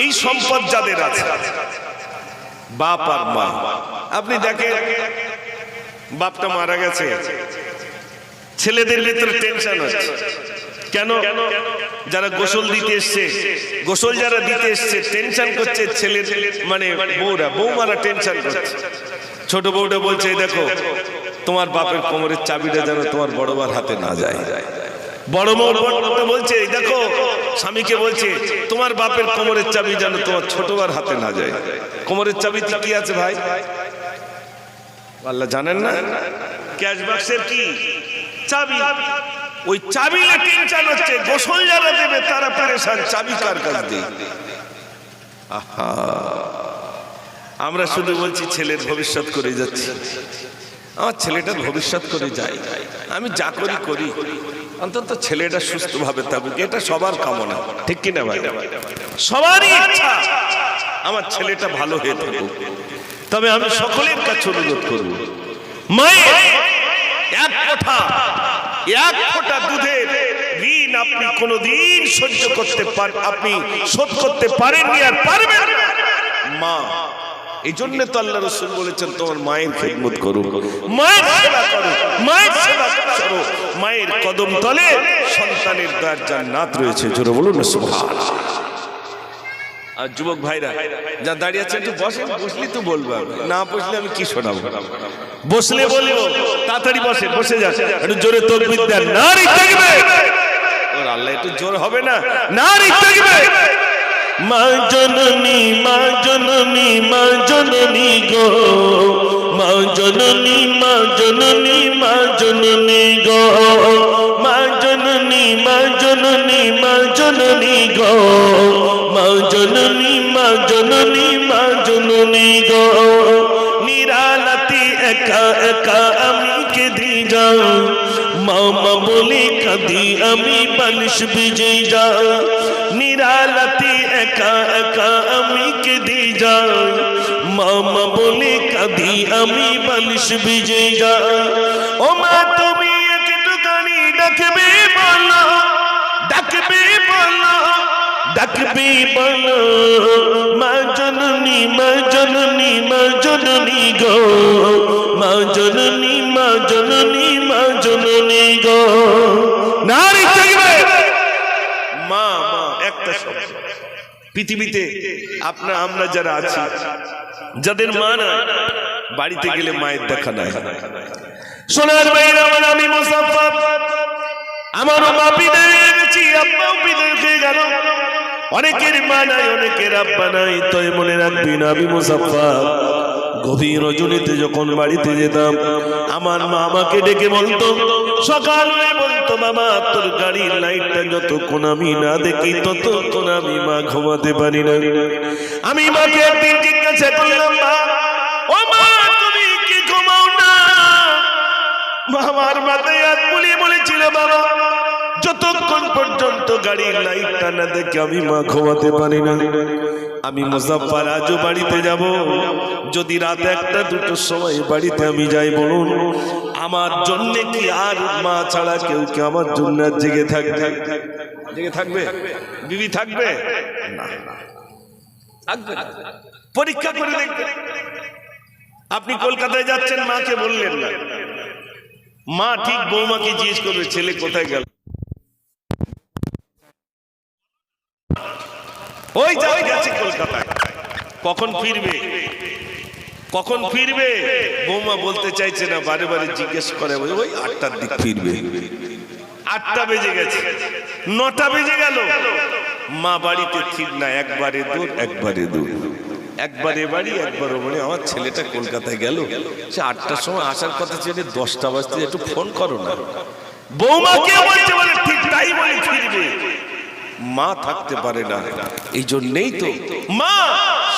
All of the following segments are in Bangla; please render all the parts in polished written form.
এই সম্পদ যাদের আছে বাপ আর মা, আপনি দেখেন বাপটা মারা গেছে, ছেলেদের ভিতরে টেনশন হচ্ছে কেন? যারা গোসল দিতে এসছে, গোসল যারা দিতে এসছে টেনশন করছে, ছেলে মানে বৌমারা টেনশন করছে। ছোট বউটা বলছে দেখো তোমার বাপের কোমরের চাবিটা যেন তোমার বড় বার হাতে না যায়। বড় বউটা বলছে দেখো, স্বামীকে বলছে তোমার বাপের কোমরের চাবি যেন তোমার ছোটবার হাতে না যায়। কোমরের চাবিতে কি আছে ভাই আল্লাহ জানেন না? ক্যাশ বাক্সের কি চাবি, ওই চাবি টেনশন হচ্ছে। গোসল যারা দেবে তারা পেরেশান, চাবি কার কাছে দেই। আহা, আমরা শুধু বলছি ছেলের ভবিষ্যৎ করে যাচ্ছি, আমার ছেলেটার ভবিষ্যৎ করে যাই, আমি যা করি করি অন্তত ছেলেটা সুস্থভাবে থাকুক, এটা সবার কামনা, ঠিক কিনা ভাই? সবারই ইচ্ছা আমার ছেলেটা ভালো হয়ে থাকুক। তবে আমি সকলের কাছে অনুরোধ করব, মায়ের এক ফোঁটা দুধের ঋণ আপনি কোনোদিন সহ্য করতে পারেন, আপনি শোধ করতে পারেননি আর পারবেন না। মা, এই জন্য তো আল্লাহ রাসূল বলেছেন তোমার মায়ের খেদমত করো, মায়ের সেবা করো, মায়ের সেবা করো। মায়ের কদম তলে সন্তানের দ্বার জান্নাত রয়েছে। জোরে বলুন না সুবহানাল্লাহ। আর যুবক ভাইরা যা দাঁড়িয়ে আছেন একটু বসেন, বসলি তো বলবো, না বসলে আমি কি শোনাবো? বসলে বলবো, তাড়াতাড়ি বসে, বসে যান, একটু জোরে তাকবীর দেন, নারী তাকবীর। ওর আল্লাহ একটু জোর হবে না? নারী তাকবীর। মা জননী, মা জননী, মা জননী গো, মা জননী, মা জননী, মা জননী গো, মা জননী, মা জননী, মা জননী গো, মা জননী, মা জননী, মা জননী গো। নিরালাতি একা একা আমি কেঁদে যাই, মামা বলে কাঁদি আমি বালিশ ভিজে যাই। নিরালাতি একা একা আমি কেঁদে যাই, মামা বলে কাঁদি আমি বালিশ ভিজে যাই। ও মা তুমি একটুখানি ডাকবে বলো, ডাকবে বলো, ডাকবে বলো, মা জননী, মা জননী, মা জননী গো, মা জননী, মা জননী, মা জননী গো। নারী তাকবীর। মা, মা একটা শব্দ। পৃথিবীতে আমরা যারা আছি, যাদের মা না, বাড়িতে গেলে মায়ের দেখা নাই। সোনার ভাইরা আমার, আমি মুসাফফর, আমারও মা বিদায় হয়ে গেছি, আব্বাও বিদায় হয়ে গেল। অনেকের মা নাই, অনেকের আব্বা নাই। তাই মনে রাখবি না, আমি মুসাফফর গভীর রজনীতে যখন বাড়িতে যেতাম, আমার মা আমাকে ডেকে বলতো, সকাল হয়ে বলতো, বাবা তোর গাড়ির লাইটটা যতক্ষণ আমি না দেখি ততক্ষণ আমি মা ঘুমাতে পারি না। আমি মাকে একদিন জিজ্ঞাসা করলাম, মা, ও মা তুমি কি ঘুমাও না? আমার মাথায় হাত বুলিয়ে বলেছিল, বাবা যতক্ষণ পর্যন্ত গাড়ির লাইটটা না দেখে আমি মা ঘুমাতে পারি না। আমি মুজাফফর আজও বাড়িতে যাব, যদি রাত 1টা-2টোর সময় বাড়িতে আমি যাই, বলুন আমার জন্য কি আর মা ছাড়া কেউ কি আমার জন্য জেগে থাকবে? জেগে থাকবে? বিবি থাকবে না? থাকবে না। পরীক্ষা করে দেখবেন। আপনি কলকাতায় যাচ্ছেন, মাকে বললেন না, মা ঠিক বৌমাকে জিজ্ঞেস করবে ছেলে কোথায় গেল, ওই যাই গেছে কলকাতায়, কখন ফিরবে, কখন ফিরবে? বৌমা বলতে চাইছে না, বারে বারে জিজ্ঞেস করে, ওই 8টার দিক ফিরবে। 8টা বেজে গেছে, 9টা বেজে গেল, মা বাড়িতে ঠিক না, একবারে দূর, একবারে দূর, একবারে বাড়ি, একবার বাড়ি। আমার ছেলেটা কলকাতায় গেল, সে 8টার সময় আসার কথা ছিল, 10টা বাজতে একটু ফোন করো না। বৌমা কে বলছে, বলে ঠিক তাই বলে ফিরবে। মা থাকতে পারে না, এই জন্যই তো মা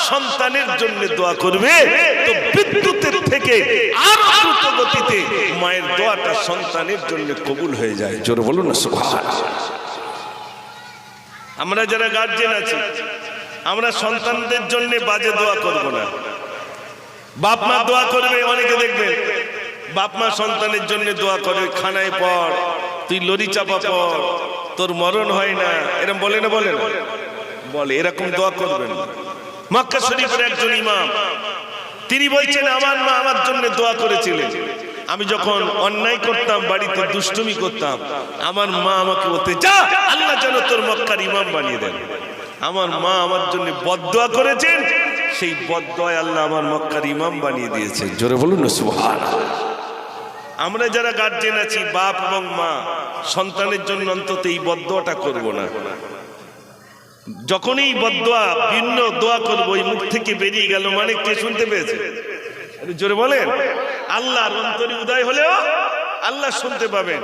সন্তানের জন্য দোয়া করবে, তো বিদ্যুতের থেকে আরো দ্রুত গতিতে মায়ের দোয়াটা সন্তানের জন্য কবুল হয়ে যায়। জোরে বলুন না সুবহানাল্লাহ। আমরা যারা গার্জিয়ান আছি, আমরা সন্তানদের জন্য বাজে দোয়া করব না। বাপ মা দোয়া করবে, অনেকে দেখবেন বাপ মা সন্তানের জন্য দোয়া করে, খানায় পড়, তুই লরি চাপা পড়, তোর মরণ হয় না, এরকম বলে না? বলে না? বলে এরকম দোয়া করবেন না। মক্কা শরীফের একজন ইমাম তিনি বলছেন আমার মা আমার জন্য দোয়া করেছিলেন। আমি যখন অন্যায় করতাম, বাড়িতে দুষ্টুমি করতাম, আমার মা আমাকে বলতে, যা আল্লাহ যেন তোর মক্কার ইমাম বানিয়ে দেন। আমার মা আমার জন্য বদদোয়া করেছেন, সেই বদদোয়ায় আল্লাহ আমার মক্কার ইমাম বানিয়ে দিয়েছেন। জোরে বলুন না সুবহানাল্লাহ। আমরা যারা গার্জেন আছি, বাপ এবং মা, সন্তানের জন্য অন্তত এই বদদোয়াটা করব না। যখনই বদদোয়া ভিন্ন দোয়া করবো, ওই মুখ থেকে বেরিয়ে গেল মানে কে শুনতে পেয়েছে? জোরে বলেন। আল্লাহর অন্তরে উদয় হলেও আল্লাহ শুনতে পাবেন।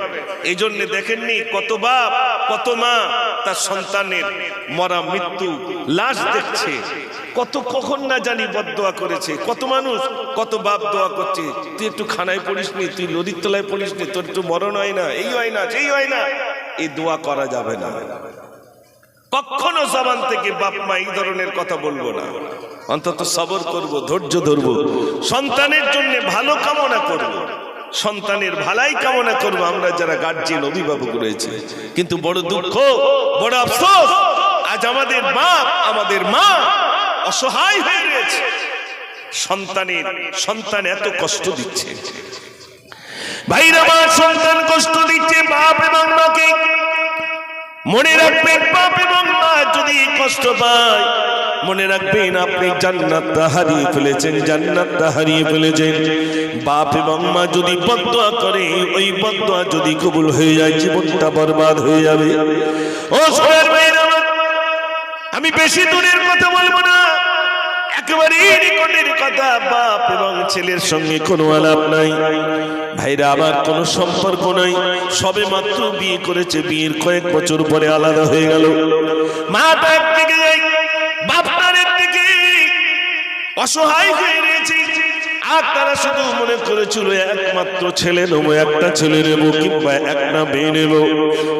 এই জন্য দেখেননি কত বাপ কত মা তার সন্তানের মরা মৃত্যু লাশ দেখছে, কত কখন না জানি বদদোয়া করেছে। কত মানুষ কত বাপ দোয়া করছে, তুই একটু খানায় পড়িসনি, তুই নদীর তলায় পড়িসনি, তোর একটু মরণ হয় না, এই হয় না সেই হয় না। এই দোয়া করা যাবে না। কখনো জবান থেকে বাপ মা এই ধরনের কথা বলবো না। অন্তত সবর করব, ধৈর্য ধরবো, সন্তানের জন্য ভালো কামনা করব, সন্তানের ভালাই কামনা করব আমরা যারা গার্জিয়ান অভিভাবক রয়েছে। কিন্তু বড় দুঃখ, বড় আফসোস, আজ আমাদের বাপ আমাদের মা অসহায় হয়ে রয়েছে। সন্তান এত কষ্ট দিচ্ছে। ভাইরা, আমার সন্তান কষ্ট দিচ্ছে বাপ এবং মাকে। মনে রাখবেন, বাপ এবং মা যদি কষ্ট পায়, মনে রাখবেন আপনি জান্নাতটা হারিয়ে ফেলেছেন, জান্নাতটা হারিয়ে ফেলেছেন। বাপ এবং মা যদি বদদোয়া করে, ওই বদদোয়া যদি কবুল হয়ে যায়, জীবনটা বরবাদ হয়ে যাবে। ও সোনার ভাইরা, আমি বেশি দূরের কথা বলবো না, একেবারে নিকটের কথা। বাপ এবং ছেলের সঙ্গে কোনো আলাপ নাই। ভাইরা আমার, কোনো সম্পর্ক নাই, সবে মাত্র বিয়ে করেছে, বিয়ের কয়েক বছর পরে আলাদা হয়ে গেল। মাটা একদিকে যায়, বাপটার একদিকে, অসহায় হয়ে রয়েছে। আর তারা শুধু মনে করেছিল একমাত্র ছেলে নেবো, একটা ছেলে নেবো কিংবা একটা মেয়ে নেবো।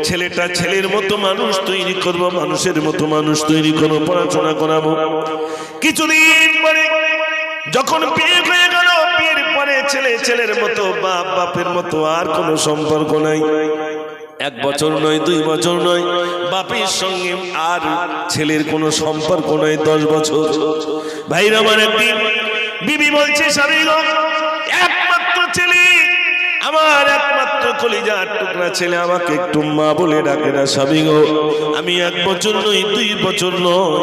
ছেলেটা ছেলের মতো মানুষ তৈরি করবো, মানুষের মতো মানুষ তৈরি করবো, পড়াশোনা করাবো। কিছুদিন পরে যখন বিয়ে হয়ে গেল, বিয়ের পরে ছেলে ছেলের মতো, বাপ বাপের মতো, আর কোনো সম্পর্ক নাই। 1 বছর নয়, 2 বছর নয়, বাপের সঙ্গে আর ছেলের কোনো সম্পর্ক নয়, 10 বছর। ভাইরা আমার, একদিন বিবি বলছে, স্বামী গো, একমাত্র ছেলে, আমার একমাত্র কলিজার টুকরা ছেলে, আমাকে একটু মা বলে ডাকে না। স্বামী গো, আমি 1 বছর নয়, 2 বছর নয়,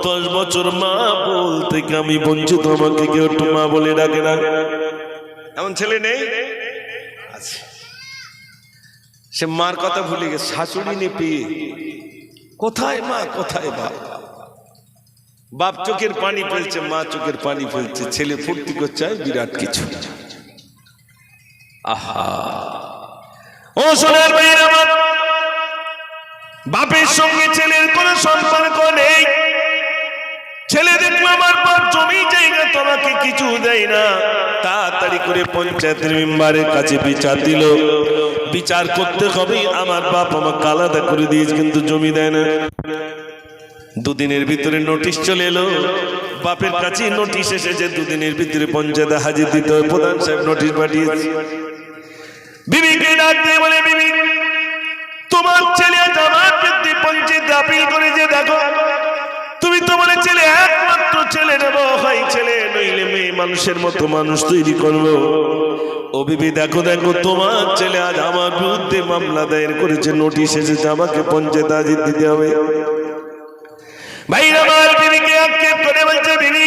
10 বছর মা বলতে আমি বঞ্চিত, আমাকে কেউ একটু মা বলে ডাকে না। এমন ছেলে নেই? আচ্ছা, সে মার কথা ভুলে গেছে, শাশুড়ি নে পেয়ে। কোথায় মা, কোথায় বাপ? বাপ চোখের পানি ফেলছে, মা চোখের পানি ফেলছে, ছেলে ফুর্তি করছে, বিরাট কিছু। আহা, ও সোনার ভাইরা আমার, বাপের সঙ্গে ছেলের কোনো সম্পর্ক নেই। ছেলে দেখলো আমার বাপ জমি জায়গা তোমাকে কিছু দেয় না, তাড়াতাড়ি করে পঞ্চায়েতের মেম্বারের কাছে বিচার দিল। বিচার করতে হবে, আমার বাপ আমাকে আলাদা করে দিয়েছে কিন্তু জমি দেয় না। 2 দিনের ভিতরে নোটিশ চলে এলো, বাপের কাছে নোটিশ এসেছে, 2 দিনের ভিতরে পঞ্চায়েতে হাজির দিতে হবে। প্রধান সাহেব নোটিশ পাঠিয়েছে। বিবিকে ডাক দিয়ে বলে, বিবি, তোমার ছেলে আমার বিরুদ্ধে পঞ্চায়েতে আপিল করেছে, দেখো তুমি তোমার ছেলে একমাত্র ছেলে নেব, হয় ছেলে নইলে মেয়ে, মানুষের মতো মানুষ তৈরি করবো। ও বিবি, দেখো দেখো, তোমার ছেলে আজ আমার বিরুদ্ধে মামলা দায়ের করেছে, নোটিশ এসেছে, আমাকে পঞ্চায়েতে হাজির দিতে হবে। ভাইরা আমার, বিবিকে আক্ষেপ করে বলছে, বিবি,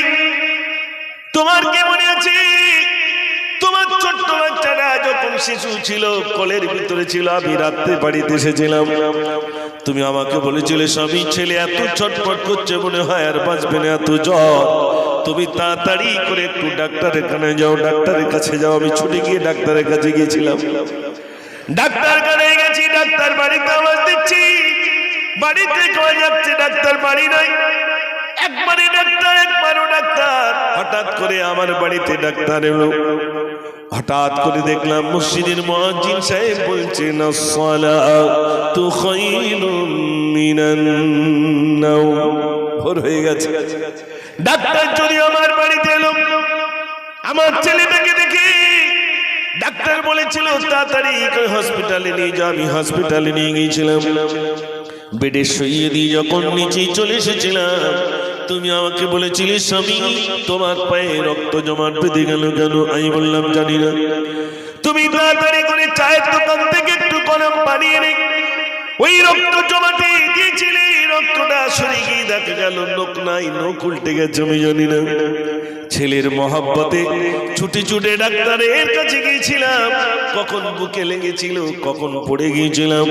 তোমার কি মনে আছে তোমার ছোট্ট বাচ্চাটা যখন শিশু ছিল, কোলের ভিতরে ছিল, আমি রাত্রে বাড়িতে এসেছিলাম, তুমি আমাকে বলেছিলে স্বামী ছেলে এত ছটফট করছে, মনে হয় আর বাঁচবে না, এত জ্বর, তুমি তাড়াতাড়ি করে একটু ডাক্তারের কাছে যাও, ডাক্তারের কাছে যাও। আমি ছুটে গিয়ে ডাক্তারের কাছে গিয়েছিলাম। ডাক্তার কাছে গেছি, ডাক্তার বাড়িতে আওয়াজ দিচ্ছি, বাড়িতে কয়ে যাচ্ছে, ডাক্তার বাড়ি নাই। একবারই ডাক্তার, একবারও ডাক্তার। হঠাৎ করে আমার বাড়িতে ডাক্তার এলো। হঠাৎ করে দেখলাম মসজিদের মুয়াজ্জিন সাহেব বলছেন, আসসালাতু খায়রুম মিনান নাওম। ভোর হয়ে গেছে। ডাক্তার যদি আমার বাড়িতে এলো, আমার ছেলেটাকে দেখি, ডাক্তার বলেছিল তাড়াতাড়ি হসপিটালে নিয়ে যাও। আমি হসপিটালে নিয়ে গিয়েছিলাম। বেডে শুইয়ে দিয়ে যখন নিচে চলে এসেছিলাম, তুমি আমাকে বলেছিলে স্বামী তোমার পায়ে রক্ত জমাট বেঁধে গেল কেন? আমি বললাম জানি না। তুমি তাড়াতাড়ি করে চায়ের দোকান থেকে একটু গরম পানি এনে ওই রক্ত জমাতে দিয়েছিলে, রক্তটা সরে গিয়ে দেখা গেল নখ নাই, নখ উল্টে গেছে। আমি জানি না। ছেলের মহাব্বতে ছুটে ছুটে ডাক্তারের কাছে গিয়েছিলাম, কখন বুকে লেগেছিল, কখন পড়ে গিয়েছিলাম,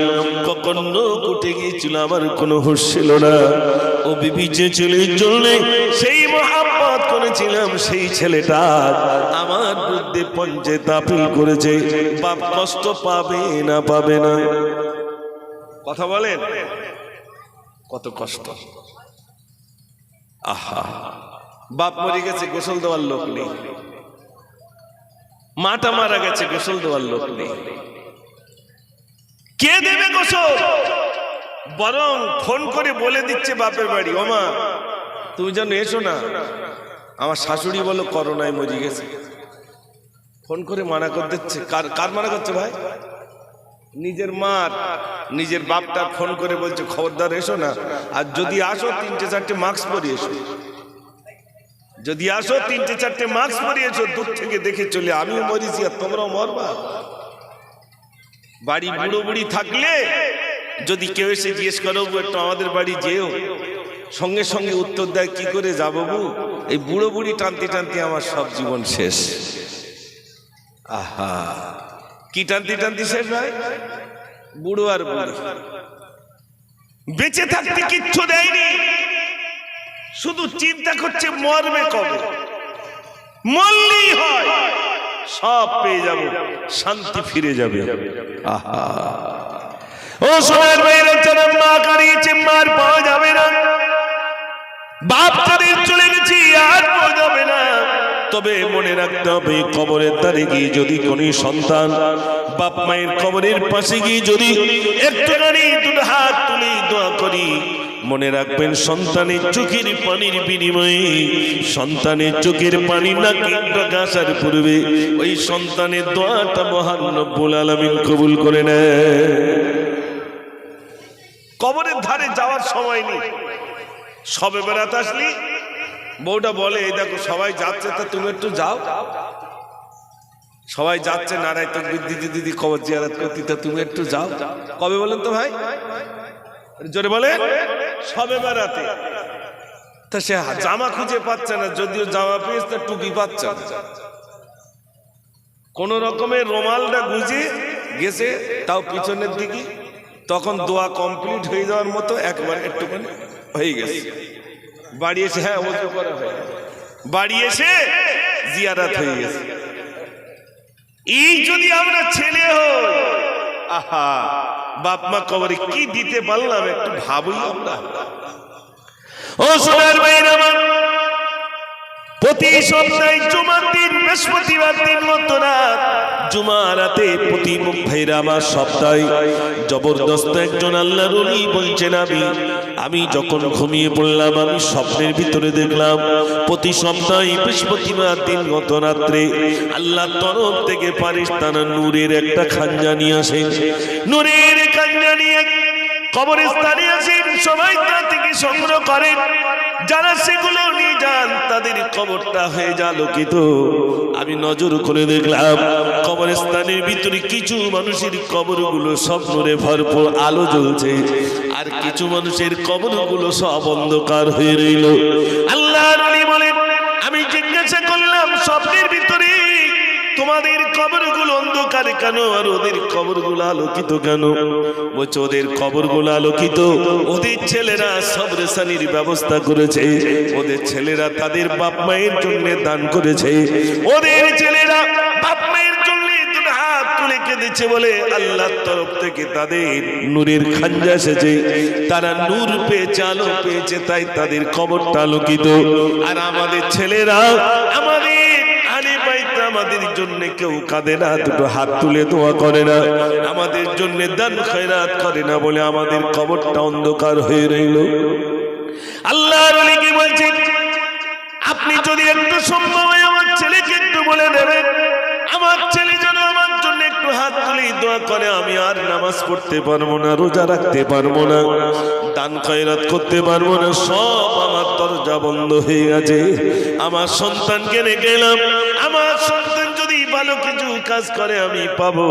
কখন নখ উঠে গিয়েছিল, আমার কোনো হুঁশ ছিল না। ও বিবি যে ছেলের জন্য সেই মহাব্বত করেছিলাম, সেই ছেলেটা আমার বিরুদ্ধে পঞ্চায়েত আপিল করেছে। বাপ কষ্ট পাবে না পাবে না? কথা বলেন, কত কষ্ট। আহা, বাপ মরে গেছে, গোসল দেওয়ার লোক নেই। মাটা মারা গেছে, গোসল দেওয়ার লোক নেই। কে দেবে গোসল? বরং ফোন করে বলে দিচ্ছে বাপের বাড়ি, ওমা তুমি যেন এসো না, আমার শাশুড়ি বলো করোনায় মরে গেছে। ফোন করে মানা করে দিচ্ছে। কার মানা করছে ভাই? নিজের মার, নিজের বাপটা ফোন করে বলছে খবরদার এসো না, আর যদি আসো 3-4টে মাস্ক পরিয়ে এসো। যদি আসো 3-4টে মাস্ক পরিয়ে এসো, দূর থেকে দেখে চলে, আমিও মরিছি আর তোমরাও মরবা। বাড়ি বুড়ো বুড়ি থাকলে যদি কেউ এসে জিজ্ঞেস করো একটু আমাদের বাড়ি যেও, সঙ্গে সঙ্গে উত্তর দেয় কি করে যাবো বউ, এই বুড়ো বুড়ি টানতে টানতে আমার সব জীবন শেষ। আহা, কি টানতে টানতে শেষ ভাই? বুড়ো আর বুড়ি বেঁচে থাকতে কিচ্ছু দেয়নি, শুধু চিন্তা করছে মরবে কবে, মরলেই হয় সব পেয়ে যাব, শান্তি ফিরে যাবে। আহা, ও সোনার ভাইয়েরা, যারা মা কারিয়েছে মার পাওয়া যাবে না, বাপ তাদের চলে গেছি আর পাওয়া যাবে না। তবে মনে রাখতে হবে, কবরের ধারে গিয়ে যদি কোন সন্তান বাপ মায়ের কবরের পাশে গিয়ে যদি একটুখানি দুটো হাত তুলে দোয়া করি, মনে রাখবেন সন্তানের চোখের পানির বিনিময়ে, সন্তানের চোখের পানি নাকি আসার পূর্বে ওই সন্তানের দোয়াটা মহান রব্বুল আলামিন কবুল করে নেয়। কবরের ধারে যাওয়ার সময় নেই। সবে বেড়াতে আসলি বউটা বলে এই দেখো সবাই যাচ্ছে, তা তুমি একটু যাও। সবাই যাচ্ছে নারায় তাকবীর দিদি দিদি কবর জিয়ারত করতে, তা তুমি একটু যাও। কবে বলেন তো ভাই? জোরে বলে। সবে বেড়াতে। তা সে জামা খুঁজে পাচ্ছে না, যদিও জামা পেয়েছে তা টুপি পাচ্ছে না। কোন রকমের রুমালটা গুজে গেছে, তাও পিছনের দিকে। তখন দোয়া কমপ্লিট হয়ে যাওয়ার মতো একবার একটুখানি হয়ে গেছে। বাড়ি এসে হ্যাঁ ওযু করা হয়, বাড়ি এসে জিয়ারত হয়ে গেছে। এই যদি আমরা ছেলে হই, আহা, বাপ মা কবরে কি দিতে পারলাম একটু ভাবই আমরা। ও সোনার ভাইরা আমার, প্রতি সপ্তাহে জুমার দিন বৃহস্পতিবার দিন মতো রাত জুমা রাতে প্রতি ভাইরা আমার সপ্তাহে জবরদস্ত একজন আল্লাহর ওলি বলছেন, আমি যখন ঘুমিয়ে পড়লাম আমি স্বপ্নের ভিতরে দেখলাম প্রতি সপ্তাহে বৃহস্পতিবার দিন গত রাত্রে আল্লাহর তরফ থেকে ফারিস্তারা নূরের একটা খাঞ্জা নিয়ে আসেন। নূরের খাঞ্জা নিয়ে কবরস্থানে আসেন, সবাই তা থেকে সংগ্রহ করেন। যারা সেগুলো নিয়ে যান তাদের কবরটা হয়ে যায় আলোকিত। আমি নজর করে দেখলাম কবরস্থানের ভিতরে কিছু মানুষের কবরগুলো সব নূরে ভরপুর আলো জ্বলছে, আর কিছু মানুষের কবরগুলো সব অন্ধকার হয়ে রইল। আল্লাহর ওলি বলেন, আমি জিজ্ঞাসা করলাম স্বপ্নের ভিতরে তোমাদের কবরগুলো অন্ধকার কেন আর ওদের কবরগুলো আলোকিত কেন? বলছে ওদের কবরগুলো আলোকিত, ওদের ছেলেরা সবরেসানির ব্যবস্থা করেছে, ওদের ছেলেরা তাদের বাপ মায়ের জন্য দান করেছে, ওদের ছেলেরা বাপ মায়ের জন্য দুটো হাত তুলে কেঁদেছে বলে আল্লাহর তরফ থেকে তাদের নূরের খাঞ্জা এসেছে। তারা নূর পেয়েছে, আলো পেয়েছে, তাই তাদের কবরটা আলোকিত। আর আমাদের ছেলেরা আমাদের জন্য কেউ কাঁদে না, দুটো হাত তুলে দোয়া করে না, আমাদের জন্য দান খয়রাত করে না বলে আমাদের কবরটা অন্ধকার হয়ে রইল। আল্লাহর ওলি কি বলছেন, আপনি যদি একটু সম্ভব হয় আমার ছেলেকে একটু বলে দেবেন, আমার ছেলে যেন আমার জন্য একটু একটু হাত তুলে দোয়া করে, আমি আর নামাজ পড়তে পারবো না, রোজা রাখতে পারবো না, দান খয়রাত করতে পারবো না, সব আমার দরজা বন্ধ হয়ে গেছে। আমার সন্তানকে রেখে গেলাম, আমার সন্তান যদি ভালো কিছু কাজ করে আমি পাবো,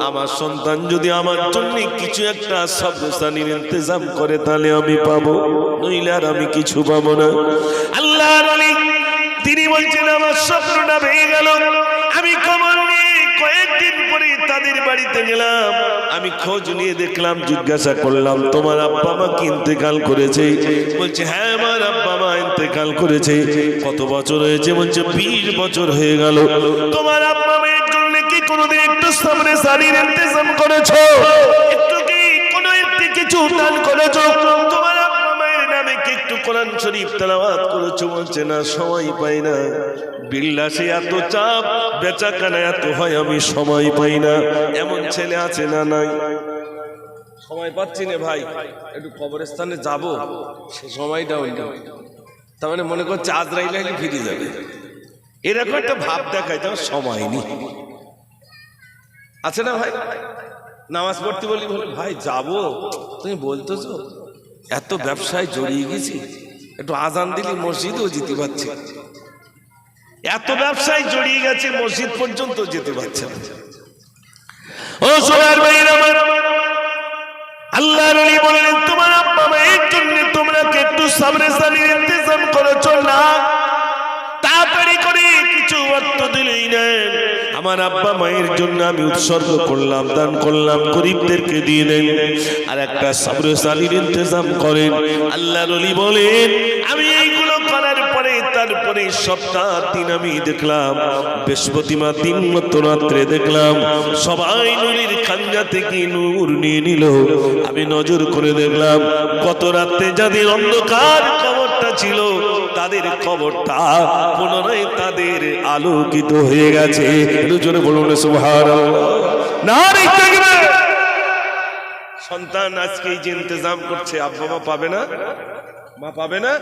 আমার সন্তান যদি আমার জন্য কিছু একটা সাবধানির ইন্তজাম করে তাহলে আমি পাবো, নইলে আর আমি কিছু পাবো না। আল্লাহর ওলি তিনি বলছেন আমার স্বপ্নটা ভেঙে গেল। আমি খবর নিয়ে কয়েকদিন পরে তাদের বাড়িতে গেলাম, আমি খোঁজ নিয়ে দেখলাম, জিজ্ঞাসা করলাম তোমার আব্বা মা কি ইন্তেকাল করেছে? বলছে হ্যাঁ আমার আব্বা মা ইন্তেকাল করেছে। কত বছর হয়েছে? বলছে 20 বছর হয়ে গেল। তোমার আব্বা মায়ের জন্য কি কোনোদিন একটু সামনে সারির ইন্তজাম করেছো? একটু কি কোনো একটি কিছু দান করেছো? তোমার আব্বা মায়ের নামে কি একটু কোরআন শরীফ তেলাওয়াত করেছো? বলছে না, সময় পাই না, বিল্লাসে এত চাপ, বেচাকেনা এত হয়, আমি সময় পাই না। এমন ছেলে আছে না নাই? সময় পাচ্ছি না ভাই, একটু কবরস্থানে যাব, সে সময়টাও নেই। তার মানে মনে করছে আজরাইল আইলে ফিরে যাবে, এরকম একটা ভাব দেখায়, যেমন সময় নেই। আছে না ভাই? নামাজ পড়তে বলি, বলে ভাই যাবো, তুমি বলতেছো এত ব্যবসায় জড়িয়ে গেছি, একটু আজান দিলি মসজিদেও যেতে পারছি, এত ব্যবসায় জড়িয়ে গেছে মসজিদ পর্যন্ত যেতে পারছে না। ও সোনার ভাইরা আমার, আল্লাহর ওলি বললেন তোমার আব্বা মায়ের জন্য তোমরা কি একটু সামনে সারির ইন্তজাম করেছো না? তাড়াতাড়ি করে কিছু অর্থ দিলেই নেন, আমার আব্বা মায়ের জন্য আমি উৎসর্গ করলাম, দান করলাম, গরিবদেরকে দিয়ে দেন, আর একটা সাবরে সালির ইন্তজাম করেন। আল্লাহর ওলি বলেন আমি এইগুলো করার পরে তারপরে সপ্তাহ দিন আমি দেখলাম, বৃহস্পতিবার দিন মতো রাত্রে দেখলাম সবাই নূরের খাঞ্জা থেকে নূর নিয়ে নিল। আমি নজর করে দেখলাম গত রাতে যাদের অন্ধকার কবরটা ছিল তাদের কবরটা পুনরায় তাদের আলোকিত হয়ে গেছে। জোরে বলুন সুবহানাল্লাহ। নারে তাকবীর। সন্তান আজকে এই যে ইন্তজাম করছে, আব্বা মা পাবে না? মা পাবে না?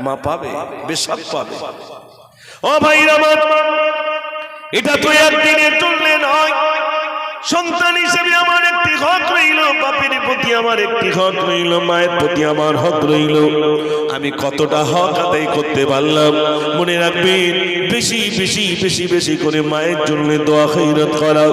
মা পাবে, বেশক পাবে। ও ভাইরা আমার, এটা তো একদিনে চললে নয়। সন্তান হিসেবে আমার একটি হক রইল, বাপের প্রতি আমার একটি হক রইল, মায়ের প্রতি আমার হক রইল। আমি কতটা হক আদায় করতে পারলাম? মনে রাখবেন, বেশি বেশি বেশি বেশি করে মায়ের জন্য দোয়া খৈরাত করা,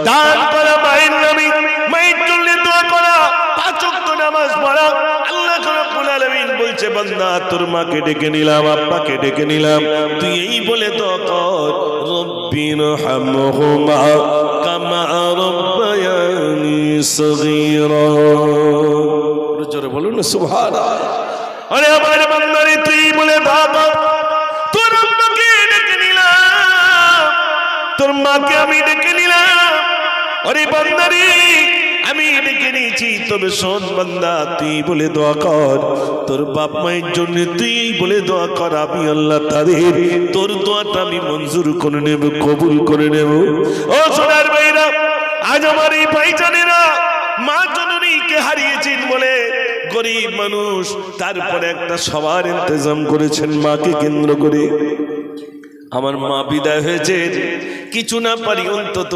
দান করা, মায়ের নামে মায়ের জন্য দোয়া করা, 5 ওয়াক্ত নামাজ পড়া। আল্লাহ রাব্বুল আলামিন বলছে বান্দা তোর মাকে ডেকে নিলাম, আব্বাকে ডেকে নিলাম, তুই এই বলে দোয়া কর, রব্বিরহামহুমা কামা রাব্বায়ানি সগীরা। জোরে বলুন না সুবহানাল্লাহ। আরে আমার বান্দারে তুই বলে দোয়া কর, তোর আব্বাকে ডেকে নিলাম, তোর মাকে আমি ডেকে নিলাম। আরে বান্দারে আমি ডেকে নিয়েছি, তবে শোন বান্দা তুই বলে দোয়া কর, তোর বাপ মায়ের জন্য তুই বলে দোয়া কর, আমি আল্লাহ তাদের তোর দোয়াটা আমি মঞ্জুর করে নেব, কবুল করে নেব। ও সোনার ভাইরা, আজ আমার এই ভাইজানেরা মা জননীকে হারিয়েছেন বলে গরিব মানুষ, তারপরে একটা সবার ইন্তজাম করেছেন মাকে কেন্দ্র করে। আমার মা বিদায় হয়েছে, কিছু না পারি অন্তত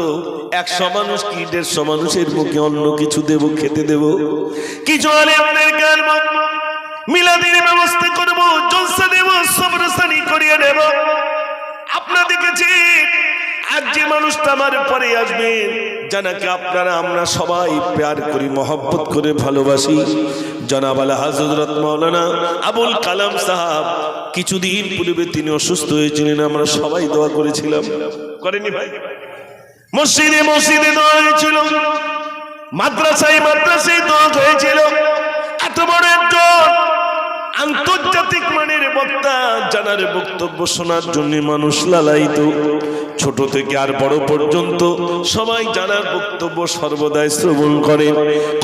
100 মানুষ কি 150 মানুষের মুখে অন্য কিছু দেব, খেতে দেব, কিছু হলে আমাদের গান মিলাদের ব্যবস্থা করব, জলসা দেব, সবরসানি করিয়ে দেব। আপনারা দেখেছেন আজ যে মানুষটা আমার পরে আসবে, জানাকে আপনারা আমরা সবাই প্যার করি, মহব্বত করে ভালোবাসি, জনাব আলা হযরত মাওলানা আবুল কালাম সাহেব, কিছুদিন পূর্বে তিনি অসুস্থ হয়েছিলেন, আমরা সবাই দোয়া করেছিলাম, করেনি ভাই? মসজিদে মসজিদে দোয়া হয়েছিল, মাদ্রাসায় মাদ্রাসায় দোয়া হয়েছিল। এত বড় একজন আন্তর্জাতিক মানের বক্তা, জানার বক্তব্য শোনার জন্য মানুষ লালায়িত, ছোট থেকে আর বড় পর্যন্ত সবাই জানার বক্তব্য সর্বদাই শ্রবণ করেন।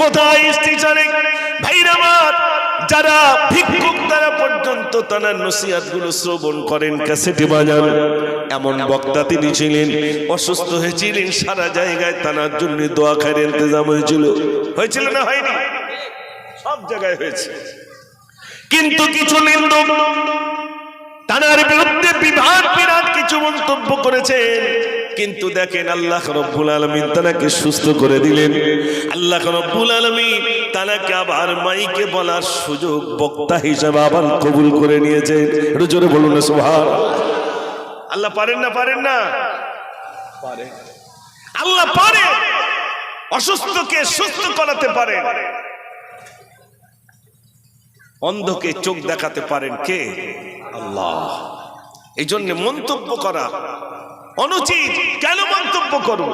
কোথায় স্টেশনে ভাইরা আমার যারা ভিক্ষুক তারা পর্যন্ত তার নসিহত গুলো শ্রবণ করেন, ক্যাসেটে বাজান। এমন বক্তা তিনি ছিলেন, অসুস্থ হয়েছিলেন, সারা জায়গায় তার জন্য দোয়া খায়ের ইন্তজাম হয়েছিল, হয়েছিল না হয়নি? সব জায়গায় হয়েছে। কিন্তু কিছু নিন্দুক তার বিরুদ্ধে বিরাট কিছু মন্তব্য করেছেন। কিন্তু দেখেন আল্লাহ রব্বুল আলামিন তাকে সুস্থ করে দিলেন। আল্লাহ রব্বুল আলামিন তাকে আবার মাইকে বলার সুযোগ বক্তা হিসেবে আবার কবুল করে নিয়েছেন। একটু জোরে বলুন না সুবহানাল্লাহ। আল্লাহ পারেন না? পারেন না? পারে। আল্লাহ পারে অসুস্থকে সুস্থ করাতে পারেন, অন্ধকে চোখ দেখাতে পারেন কে? আল্লাহ। এই জন্য মন্তব্য করা অনুচিত। কেন মন্তব্য করব?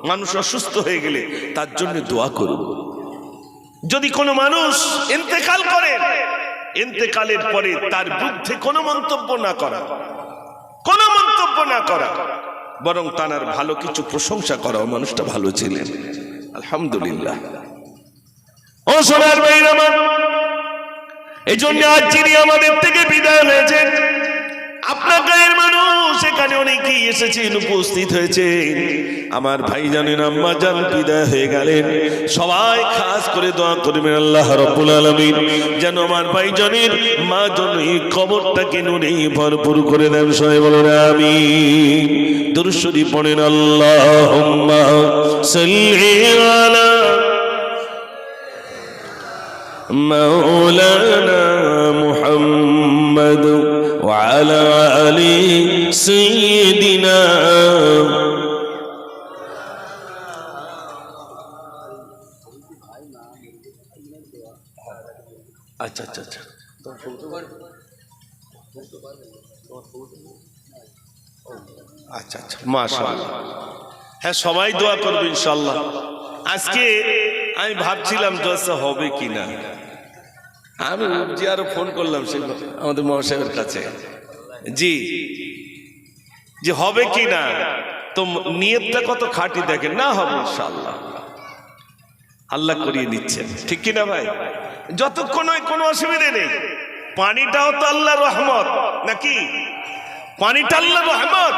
মানুষ অসুস্থ হয়ে গেলে তার জন্য দোয়া করব। যদি কোনো মানুষ ইন্তেকাল করে, ইন্তেকালের পরে তার বিরুদ্ধে কোনো মন্তব্য না করা, কোনো মন্তব্য না করা, বরং তার ভালো কিছু প্রশংসা করা, মানুষটা ভালো ছিলেন, আলহামদুলিল্লাহ। ও সোনার ভাইরা আমার, এই জন্য আজ যিনি আমাদের থেকে বিদায় হয়েছেন, আপনার গায়ের মানুষ এখানে অনেকেই এসেছেন, উপস্থিত হয়েছেন। আমার ভাই জানেন আম্মা জান বিদায় হয়ে গেলেন। সবাই খাস করে দোয়া করবেন আল্লাহ রাব্বুল আলামিন যেন আমার ভাই জানেন মা জননীর কবরটাকে নূরে ভরপুর করে দেন। সবাই বলেন আমিন। দুরূদ শরীফ পড়েন আল্লাহুম্মা সাল্লি আলা মাওলানা মুহাম্মদ ওয়া আলা আলি সাইয়্যিদিনা। আচ্ছা আচ্ছা আচ্ছা, আচ্ছা আচ্ছা, মাশাআল্লাহ। হ্যাঁ, সবাই দোয়া করবে ইনশাআল্লাহ। আজকে আমি ভাবছিলাম জলসা হবে কিনা, আমি আরো ফোন করলাম সে আমাদের মহাশয়ের কাছে, জি যে হবে কিনা, তো নিয়তটা কত খাঁটি দেখেন না, হবে ইনশাআল্লাহ, আল্লাহ করিয়ে নিচ্ছেন, ঠিক কিনা ভাই? যতক্ষণ কোনো অসুবিধা নেই। পানিটাও তো আল্লাহর রহমত নাকি? পানিটা আল্লাহর রহমত,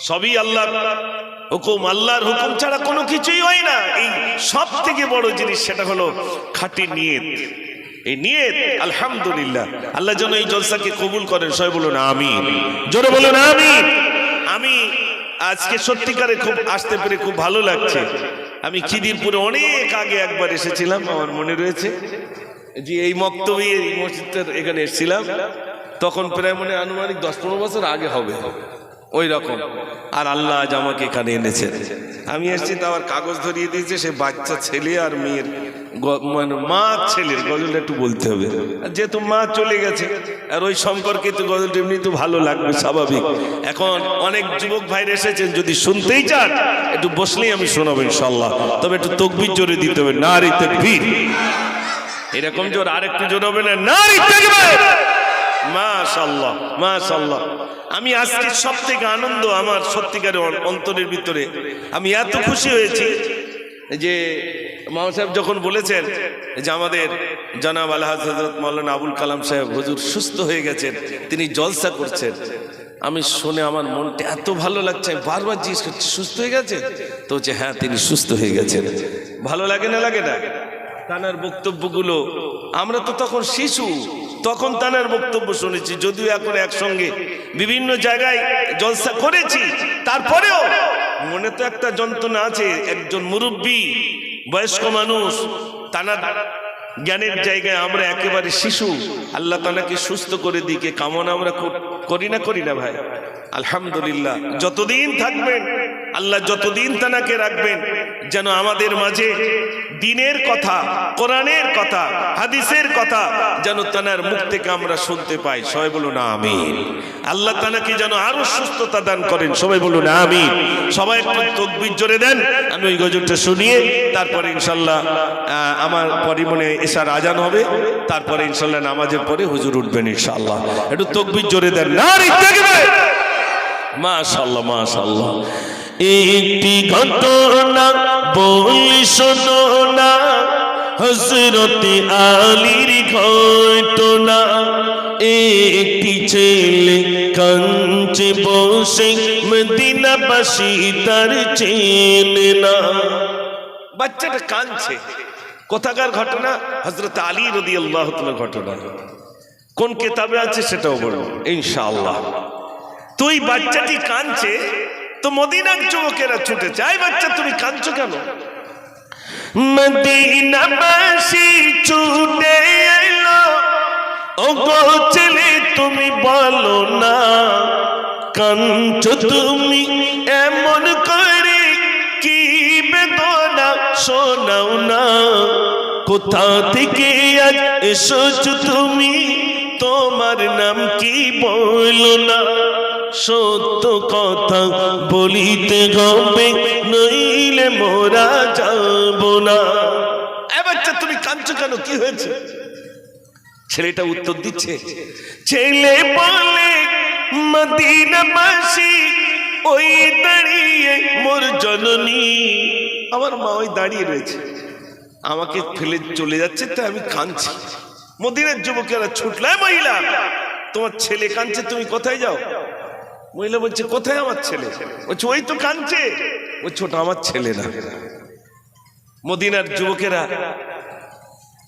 সবই আল্লাহর হুকুম। আল্লাহর হুকুম ছাড়া কোনো কিছুই হয় না। এই সব থেকে বড় জিনিস সেটা হলো খাঁটি নিয়ত। এই নিয়ত আলহামদুলিল্লাহ, আল্লাহ যেন এই জলসাকে কবুল করেন। সবাই বলুন আমিন, জোরে বলুন আমিন। আমি আজকে সত্যিকারে খুব আসতে পেরে খুব ভালো লাগছে। আমি খিদিরপুরে অনেক আগে একবার এসেছিলাম, আমার মনে রয়েছে, যে এই মক্তবে এই মসজিদটার এখানে এসেছিলাম, তখন প্রায় মনে আনুমানিক 10-15 বছর আগে হবে ওই রকম। আর আল্লাহ আজ আমাকে এখানে এনেছেন। আমি এসেছি তো আমার কাগজ ধরিয়ে দিয়েছে, সে বাচ্চা ছেলে আর মেয়ের মানে মা ছেলের গজলটা একটু বলতে হবে, যেহেতু মা চলে গেছে। আর ওই সম্পর্কে তো গজলটা এমনি তো ভালো লাগবে, স্বাভাবিক। এখন অনেক যুবক ভাইরা এসেছেন, যদি শুনতেই চান একটু বসলেই আমি শোনাবো ইনশাআল্লাহ। তবে একটু তাকবীর জোরে দিতে হবে, নারী তাকবীর। এরকম জোর আরেকটু জোর হবে না, নারী তাকবীর। মাশাআল্লাহ মাশাআল্লাহ। আমি আজকে সব থেকে আনন্দ আমার সত্যিকারের অন্তরের ভিতরে, আমি এত খুশি হয়েছি যে মামা সাহেব যখন বলেছেন যে আমাদের জনাব আলহাজ হযরত মাওলানা আবুল কালাম সাহেব হুজুর সুস্থ হয়ে গেছেন, তিনি জলসা করছেন, আমি শুনে আমার মনটা এত ভালো লাগছে। বারবার জিজ্ঞেস করছি সুস্থ হয়ে গেছেন তো, যে হ্যাঁ তিনি সুস্থ হয়ে গেছেন। ভালো লাগে না? লাগে না? তানার বক্তব্যগুলো, আমরা তো তখন শিশু, তখন তানার বক্তব্য শুনেছি, যদিও এখন একসঙ্গে বিভিন্ন জায়গায় জলসা করেছি, তারপরেও মনে তো একটা যন্ত্রণা আছে। একজন মুরব্বী বয়স্ক মানুষ, তানার জ্ঞানের জায়গায় আমরা একেবারে শিশু। আল্লাহ তানাকে সুস্থ করে দিকে কামনা আমরা করি না ভাই? আলহামদুলিল্লাহ। যতদিন থাকবেন আল্লাহ যতদিন তানাকে রাখবেন, যেন আমাদের মাঝে দ্বীনের কথা, কোরআনের কথা, হাদিসের কথা যেন তানার মুখ থেকে আমরা শুনতে পাই। সবাই বলুন আমিন। আল্লাহ তানাকে যেন আরো সুস্থতা দান করেন। সবাই বলুন আমিন। সবাই একটু তাকবীর জোরে দেন। আমি ওই গজলটা শুনিয়ে তারপরে ইনশাআল্লাহ আমার পরিমনে এশার আজান হবে, তারপরে ইনশাআল্লাহ নামাজের পরে হুজুর উঠবেন ইনশাআল্লাহ। একটু তাকবীর জোরে দেন, নারী তাকবীর। মাশাআল্লাহ মাশাআল্লাহ। একটি ঘটনা বলি শোনো না, হযরতে আলীর ঘটনা। একটি ছেলে কাঞ্চে বসে, মদিনাবাসী তার চেনে না। বাচ্চাটা কাঁদছে, কোথাকার ঘটনা? হযরত আলী রাদিয়াল্লাহু তাআলার ঘটনা। কোন কিতাবে আছে সেটাও বলবো ইনশাআল্লাহ। তুই বাচ্চাটি কাঁদছে, তো মদিনার যুবকেরা ছুটে যায়, বাচ্চা তুমি কাঁদছো কেন? মদিনাবাসী ছুটে এলো, ও গো ছেলে তুমি বলো না, কাঁদছো তুমি এমন করে, কি বেদনা শোনাও না। কোথা থেকে আজ এসেছো তুমি, তোমার নাম কি বলো না। সত্য কথা বলিতে হবে, নইলে মোরা যাব না। এ বাচ্চা তুমি কাঁদছো কেন, কি হয়েছে? ছেলেটা উত্তর দিচ্ছে, ছেলে বলে মদিনাবাসী ওই দাঁড়িয়ে মোর জননী। আমার মা ওই দাঁড়িয়ে রয়েছে, আমাকে ফেলে চলে যাচ্ছে, তাই আমি কাঁদছি। মদিনার যুবকেরা ছুটলে, মহিলা তোমার ছেলে কাঁদছে, তুমি কোথায় যাও? মহিলা বলছে, কোথায় আমার ছেলে? বলছে, ওই তো কাঁদছে। বলছে, ওটা আমার ছেলে না। মদিনার যুবকেরা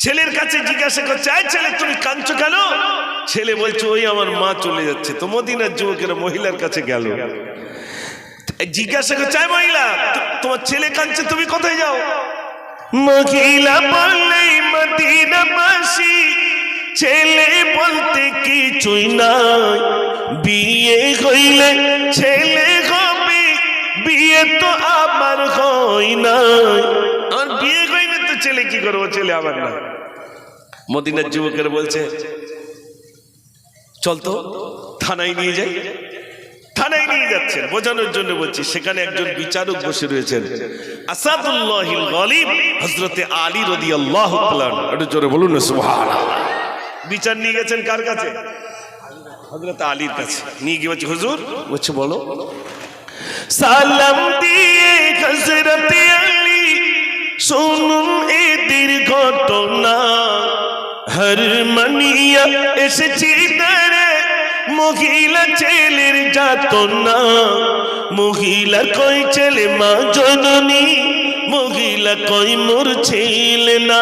ছেলের কাছে জিজ্ঞাসা করছে, আয় ছেলে তুমি কাঁদছো কেন? ছেলে বলছে, ওই আমার মা চলে যাচ্ছে। তো মদিনার যুবকেরা মহিলার কাছে গেল, জিজ্ঞাসা করছে, আয় মহিলা তোমার ছেলে কাঁদছে, তুমি কোথায় যাও? মহিলা বলে মদিনাবাসী ছেলে বলতে কিছুই নাই, বিয়ে হইলে ছেলে হবে, বিয়ে তো আমার হয় নাই। আমার বিয়ে হয়নি তো ছেলে কি করবো, ছেলে আমার না। মদিনার যুবকেরা বলছে, চল তো থানায় নিয়ে যাই। থানায় নিয়ে যাচ্ছেন, বোঝানোর জন্য বলছি, সেখানে একজন বিচারক বসে রয়েছেন, আসাদুল্লাহিল গালিব হযরতে আলী রাদিয়াল্লাহু তাআলা। একটু জোরে বলুন না সুবহানাল্লাহ। বিচার নিয়ে গেছেন কার কাছে? হযরত আলীর কাছে। নিয়ে গিয়ে বলছে, হুজুর, বলছে বলো। সালাম দিয়ে হযরতে আলী শুনুন এদের ঘটনা, হর মানিয়া এসেছি তারে, মহিলা ছেলের যাতনা। মহিলা কই ছেলে মা জননী, মহিলা কই মোর ছেলে না।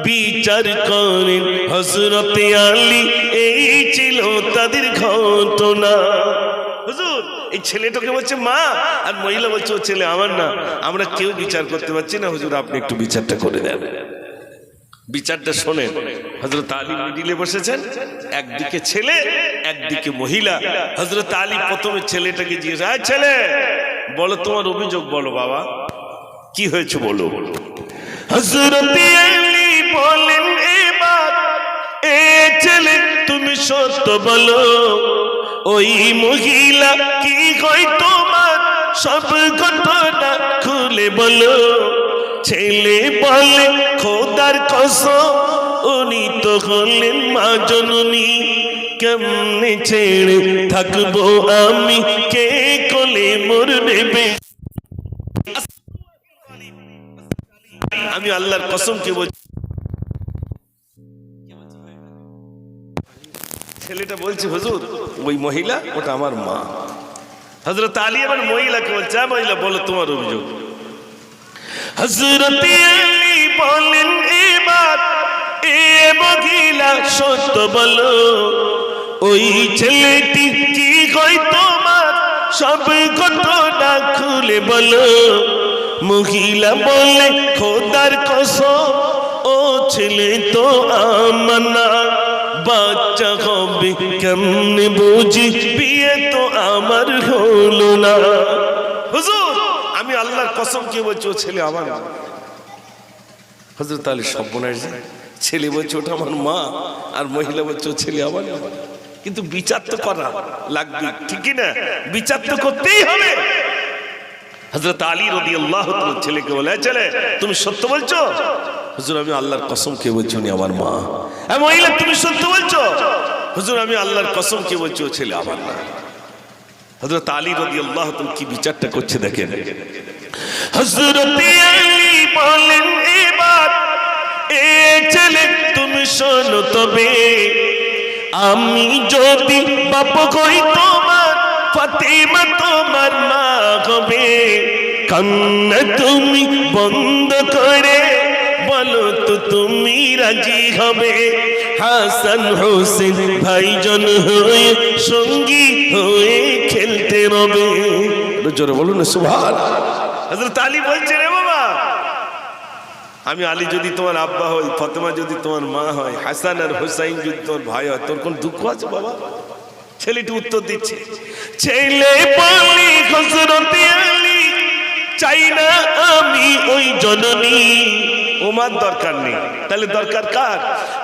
বিচার করেন হযরতে আলী, এই ছিল তাদের ঘটনা। হুজুর, এই ছেলেটাকে বলছে মা, আর মহিলা বলছে ও ছেলে আমার না। আমরা কেউ বিচার করতে পারছি না, হুজুর আপনি একটু বিচারটা করে দেন। বিচারটা শোনেন। হযরত আলী মিডিলে বসেছেন, একদিকে ছেলে একদিকে মহিলা। হযরত আলী প্রথমে ছেলেটাকে জিজ্ঞেস, আয় ছেলে বলো তোমার অভিযোগ বলো, বাবা কি হয়েছে বলো। হযরতে আলী বলেন, এবার এ ছেলে তুমি সত্য বলো, ওই মহিলা কি কই তোমার, সব ঘটনা খুলে বলো। ছেলে বলে, খোদার কসম উনি তো হলেন মা জননী, কেমনে ছেড়ে থাকবো আমি, কে কোলে মোর নেবে। আমি আল্লাহর কসমকে বলছি। ছেলেটা বলছে, হুজুর ওই মহিলা ওটা আমার মা। হযরত আলী এবার মহিলাকে বলছে, মহিলা বলো তোমার অভিযোগ। হযরতে আলী বলেন, এবার এ মহিলা সত্য বলো, ওই ছেলেটি কি কই তোমার, সব ঘটনা খুলে বলো। মহিলা বলে, খোদার কসম ও ছেলে তো আমার না, বাচ্চা হবে কেমনে বুঝি, বিয়ে তো আমার হলো না। হুজুর আমি আল্লাহর কসম কে বলছি ও ছেলে আমার না। হযরত আলী সর্বনাশ, ছেলে বলছে ওটা আমার মা, আর মহিলা বলছে ও ছেলে আমার না। কিন্তু বিচার তো করা লাগবে, ঠিক না? বিচার তো করতেই হবে। হযরত আলী রাদিয়াল্লাহু তাআলা ছেলেকে বলে, ছেলে তুমি সত্য বলছো? হুজুর আমি আল্লাহর কসম কে বলছি উনি আমার মা। মহিলা তুমি সত্য বলছো? হুজুর আমি আল্লাহর কসম কে বলছি ও ছেলে আমার না। হযরত আলী রাদিয়াল্লাহু তাআলা কি বিচারটা করছে দেখেন। হযরতে আলী বলেন, এবার এ ছেলে তুমি শোনো তবে, আমি যদি বাপ কই তোমার, ফাতেমা তোমার মা হবে। কান্না তুমি বন্ধ করে বলো তো তুমি রাজি হবে হাসান হোসেন ভাইজান হয়ে সঙ্গী হয়ে খেলতে হবে জোরে বলুন না সুবহানাল্লাহ হযরত আলী বলছে রে বাবা আমি আলী যদি তোমার আব্বা হই ফাতেমা যদি তোমার মা হয় হাসান আর হোসেন যদি তোমার ভাই হয় তোর কোন দুঃখ আছে বাবা ছেলেটি উত্তর দিচ্ছে ছেলে বলি হযরত আলী চাই না আমি ওই জননী ওমার দরকার নেই তাহলে দরকার কার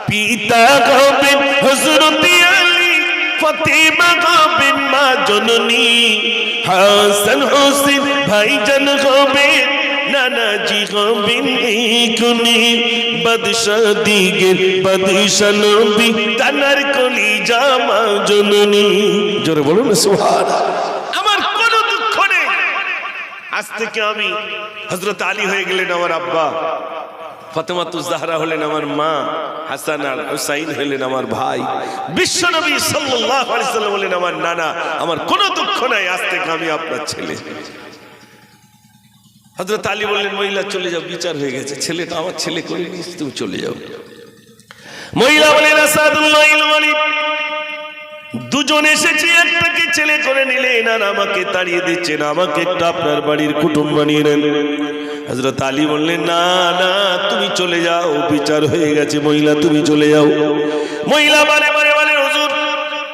পিতা হবেন হযরত আলী ফাতেমা হবেন মা জননী হাসান হোসেন ভাইজান হবেন নানাজি হবেন এখুনি বাদশাহ দিগের বাদশাহ নবী তানার কলিজা মা জননী জোরে বলুন সুবহানাল্লাহ আমার কোনো দুঃখ নেই আজ থেকে আমি হযরত আলী হয়ে গেলেন আমার আব্বা ফাতেমাতুজ জাহরা হলেন আমার মা হাসান আর হুসাইন হলেন আমার ভাই বিশ্বনবী সাল্লাল্লাহু আলাইহি সাল্লাম হলেন আমার নানা আমার কোনো দুঃখ নাই আজ থেকে আমি আপনার ছেলে হযরত আলী বললেন মহিলা চলে যাও বিচার হয়ে গেছে ছেলেটা আমার ছেলে করে নিস তুমি চলে যাও মহিলা বলেন আসাদুল্লাহ ওয়ালি দুজন এসেছি একটাকে ছেলে করে নিলেন আর আমাকে তাড়িয়ে দিচ্ছেন আমাকে একটা আপনার বাড়ির কুটুম বানিয়ে নেন হযরত আলী বললেন না না তুমি চলে যাও বিচার হয়ে গেছে মহিলা তুমি চলে যাও মহিলা বারে বারে বলে হুজুর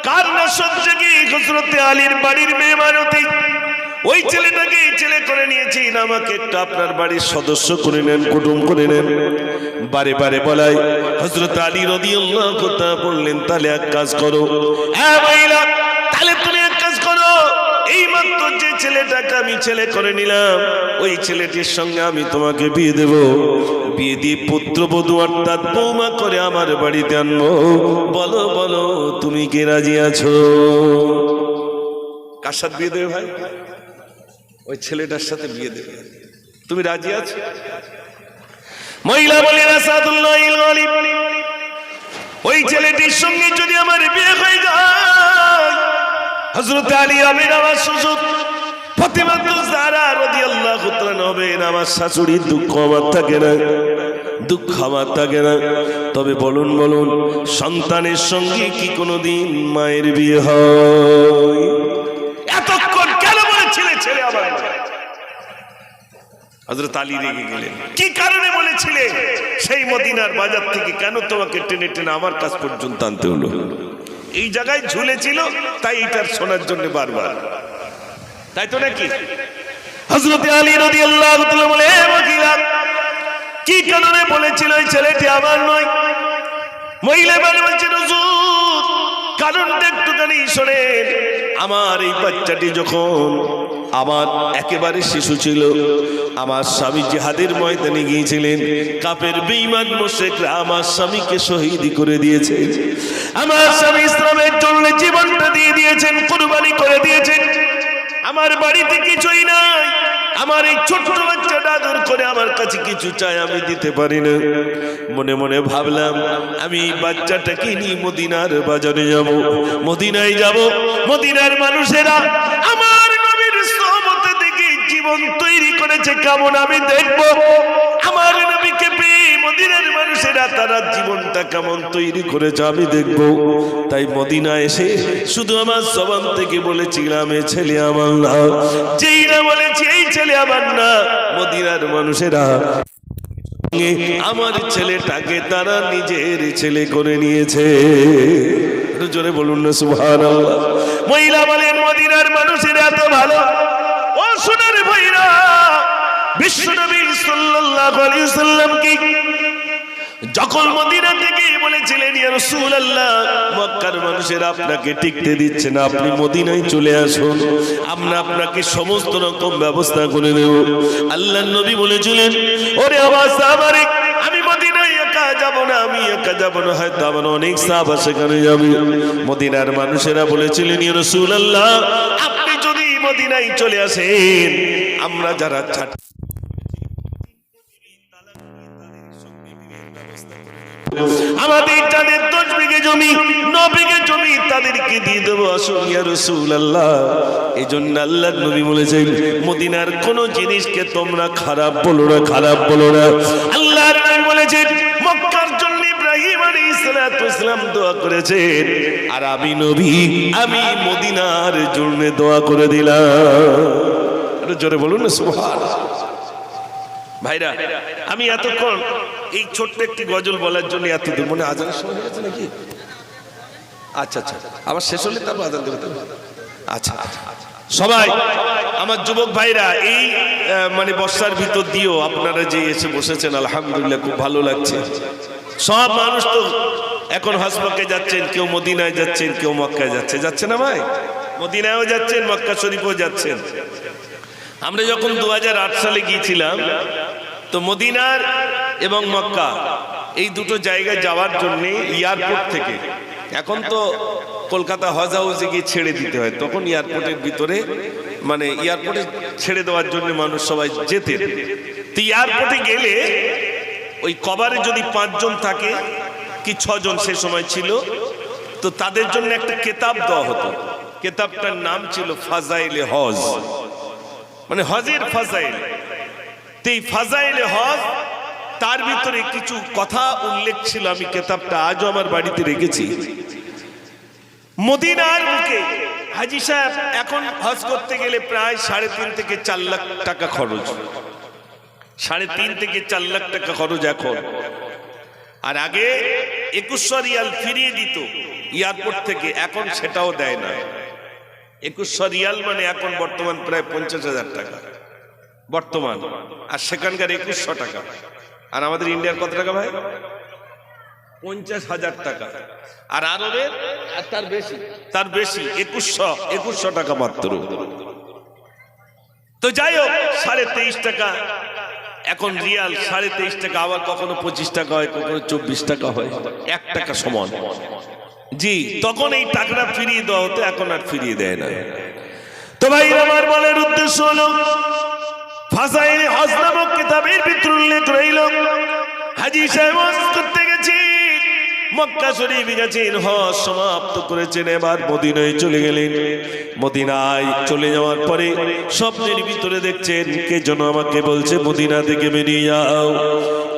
কান্না সহ্য কি হযরত আলীর বাড়ির মেহমানতি ওই ছেলেটাকে ছেলে করে নিয়েছেন আমাকে একটা আপনার বাড়ির সদস্য করে নেন কুটুম করে নেন বারে বারে বলাই হযরত আলী রাদিয়াল্লাহু তাআলা বললেন তাহলে এক কাজ করো হ্যাঁ মহিলা তাহলে তুমি এক কাজ করো এই মাত্র যে ছেলেটাকে আমি ছেলে করে নিলাম ওই ছেলেটির সঙ্গে আমি তোমাকে বিয়ে দেব বিয়ে দিয়ে পুত্রবধূ অর্থাৎ বৌমা করে আমার বাড়িতে আনবো বলো বলো তুমি কি রাজি আছো কার সাথে বিয়ে দেবে ভাই ওই ছেলেটার সাথে বিয়ে দেবে তুমি রাজি আছো মহিলা বলেন আসাদুল্লাহ ওয়ালি ওই ছেলেটির সঙ্গে যদি আমার বিয়ে হয়ে যায় হযরত আলী আমি আমার শ্বশুর ফাতেমাতুজ জাহরা রাদিয়াল্লাহু তাআলা হবেন আমার শাশুড়ির দুঃখ আমার থাকে না দুঃখ আমার থাকে না তবে বলুন বলুন সন্তানের সঙ্গে কি কোনোদিন মায়ের বিয়ে হয় এতক্ষণ কেন বলেছিলে ছেলে আমার হযরত আলী রেগে গেলেন কি কারণে বলেছিলে সেই মদিনার বাজার থেকে কেন তোমাকে টেনে টেনে আমার কাছ পর্যন্ত আনতে হলো এই জায়গায় ঝুলেছিল তাই এটার শোনার জন্য বারবার তাই তো নাকি হযরত আলী রাদিয়াল্লাহু তাআলা বলে মহিলা কি কারণে বলেছিল এই ছেলেটি আমার নয় মহিলা বলছে হুজুর কারণটা একটুখানি শোনেন আমার এই বাচ্চাটি যখন আমার একেবারে শিশু ছিল আমার স্বামী জিহাদের ময়দানে গিয়েছিলেন কাফের বেঈমান মুশরিকরা আমার স্বামীকে শহীদ করে দিয়েছে আমার স্বামী ইসলামের জন্য জীবনটা দিয়ে দিয়েছেন কুরবানি করে দিয়েছেন আমার বাড়িতে কিছুই নাই আমার এই ছোট বাচ্চাটা আদর করে আমার কাছে কিছু চাই আমি দিতে পারি না মনে মনে ভাবলাম আমি এই বাচ্চাটাকে নিয়ে মদিনার বাজারে যাব মদিনায় যাব মদিনার মানুষেরা আমার নবীর সুন্নতে দেখে জীবন তৈরি করেছে কেমন আমি দেখব আমার নবীকে পেয়ে মদিনার মানুষেরা তারা জীবনটা কেমন তৈরি করেছে আমি দেখব তাই মদিনা এসে শুধু আমার জবান থেকে বলেছিলাম এই ছেলে আমার না যেই না বলেছি এই ছেলে আমার না মদিনার মানুষেরা আমার ছেলেটাকে তারা নিজের ছেলে করে নিয়েছে জোরে বলুন না সুবহানাল্লাহ মহিলা বলেন মদিনার মানুষেরা এত ভালো ও সোনার ভাইরা বিশ্বনবী সাল্লাল্লাহু আলাইহি ওয়াসাল্লাম কি যখন মদিনা থেকে বলেছিলেন ইয়া রাসূলুল্লাহ মক্কার মানুষেরা আপনাকে টিকতে দিচ্ছে না আপনি মদিনায় চলে আসুন আমরা আপনাকে সমস্ত রকম ব্যবস্থা করে দেব আল্লাহর নবী বলেছিলেন ওরে আমার সাহাবারে আমি মদিনায় একা যাব না আমি একা যাব না হয়তো আমার অনেক সাহাবা সেখানে যাবে মদিনার মানুষেরা বলেছিলেন ইয়া রাসূলুল্লাহ আপনি যদি মদিনায় চলে আসেন আমরা যারা আমাদের যাদের 10 বিঘে জমি 9 বিঘে জমি তাদেরকে দিয়ে দেবো আসুন ইয়া রাসূলুল্লাহ এইজন্য আল্লাহর নবী বলেছেন মদিনার কোন জিনিসকে তোমরা খারাপ বলো না খারাপ বলো না আল্লাহর নবী বলে করেছেন, মক্কার জন্য ইব্রাহিম আলাইহিস সালাম দোয়া করেছেন, আর আমি নবী আমি মদিনার জন্য দোয়া করে দিলাম। একটু জোরে বলুন না সুবহানাল্লাহ। ভাইরা, আমি এতক্ষণ এই ছোট্ট একটি গজল বলার জন্য এত দূর, মনে আজানের সময় হয়ে গেছে নাকি? আচ্ছা আচ্ছা, আবার শেষ হলে তারপর আজান দেবে। আচ্ছা, সবাই আমার যুবক ভাইরা, এই মানে বর্ষার ভিতর দিয়েও আপনারা যে এসে বসেছেন, আলহামদুলিল্লাহ খুব ভালো লাগছে। সব মানুষ তো এখন হজ মক্কায় যাচ্ছেন, কেউ মদিনায় যাচ্ছেন, কেউ মক্কায় যাচ্ছে না ভাই? মদিনায়ও যাচ্ছেন, মক্কা শরীফও যাচ্ছেন। আমরা যখন 2008 সালে গিয়েছিলাম, তো মদিনার এবং মক্কা এই দুটো জায়গায় যাওয়ার জন্য এয়ারপোর্ট থেকে, এখন তো কলকাতা হজ হাউসে গিয়ে ছেড়ে দিতে হয়, তখন এয়ারপোর্টের ভিতরে মানে এয়ারপোর্টে ছেড়ে দেওয়ার জন্য মানুষ সবাই যেতেন। তো এয়ারপোর্টে গেলে ওই কভারে যদি 5 জন থাকে কি 6 জন সে সময় ছিল, তো তাদের জন্য একটা কেতাব দেওয়া হতো। কেতাবটার নাম ছিল ফাজাইলে হজ, মানে হজের ফাজাইল। এই ফাজাইলে হজ, তার ভিতরে কিছু কথা উল্লেখ ছিল, আমি কেতাবটা আজও আমার বাড়িতে রেখেছি। মদিনার বুকে হাজী সাহেব এখন হজ করতে গেলে প্রায় 3.5 থেকে 4 লাখ টাকা খরচ, 3.5 থেকে 4 লাখ টাকা খরচ এখন। আর আগে 2100 রিয়াল ফিরিয়ে দিত এয়ারপোর্ট থেকে, এখন সেটাও দেয় না। 2100 রিয়াল মানে এখন বর্তমান প্রায় 50,000 টাকা বর্তমান, আর সেখানকার 2100 টাকা। আর আমাদের ইন্ডিয়ার কত টাকা ভাই? 50,000 টাকা। আর আরবের তার বেশি 2100 টাকা মাত্র। তো যাই হোক, 23.5 টাকা এখন রিয়াল, 23.5 টাকা, আবার কখনো 25 টাকা হয়, কখনো 24 টাকা হয়, 1 টাকা সমান। জি, তখন এই টাকাটা ফিরিয়ে দেওয়া হতো, এখন আর ফিরিয়ে দেয় না। তো ভাই, আমার বলার উদ্দেশ্য হলো, ফাজাইলে হজ নামক কিতাবের ভিতরে উল্লেখ রইল, হাজী সাহেব হজ করতে গেছি, মক্কা শরীফ গেছেন, হজ সমাপ্ত করেছেন, এবার মদিনায় চলে গেলেন। মদিনায় চলে যাওয়ার পরে স্বপ্নের ভিতরে দেখছেন কে যেন আমাকে বলছে মদিনা থেকে বেরিয়ে যাও,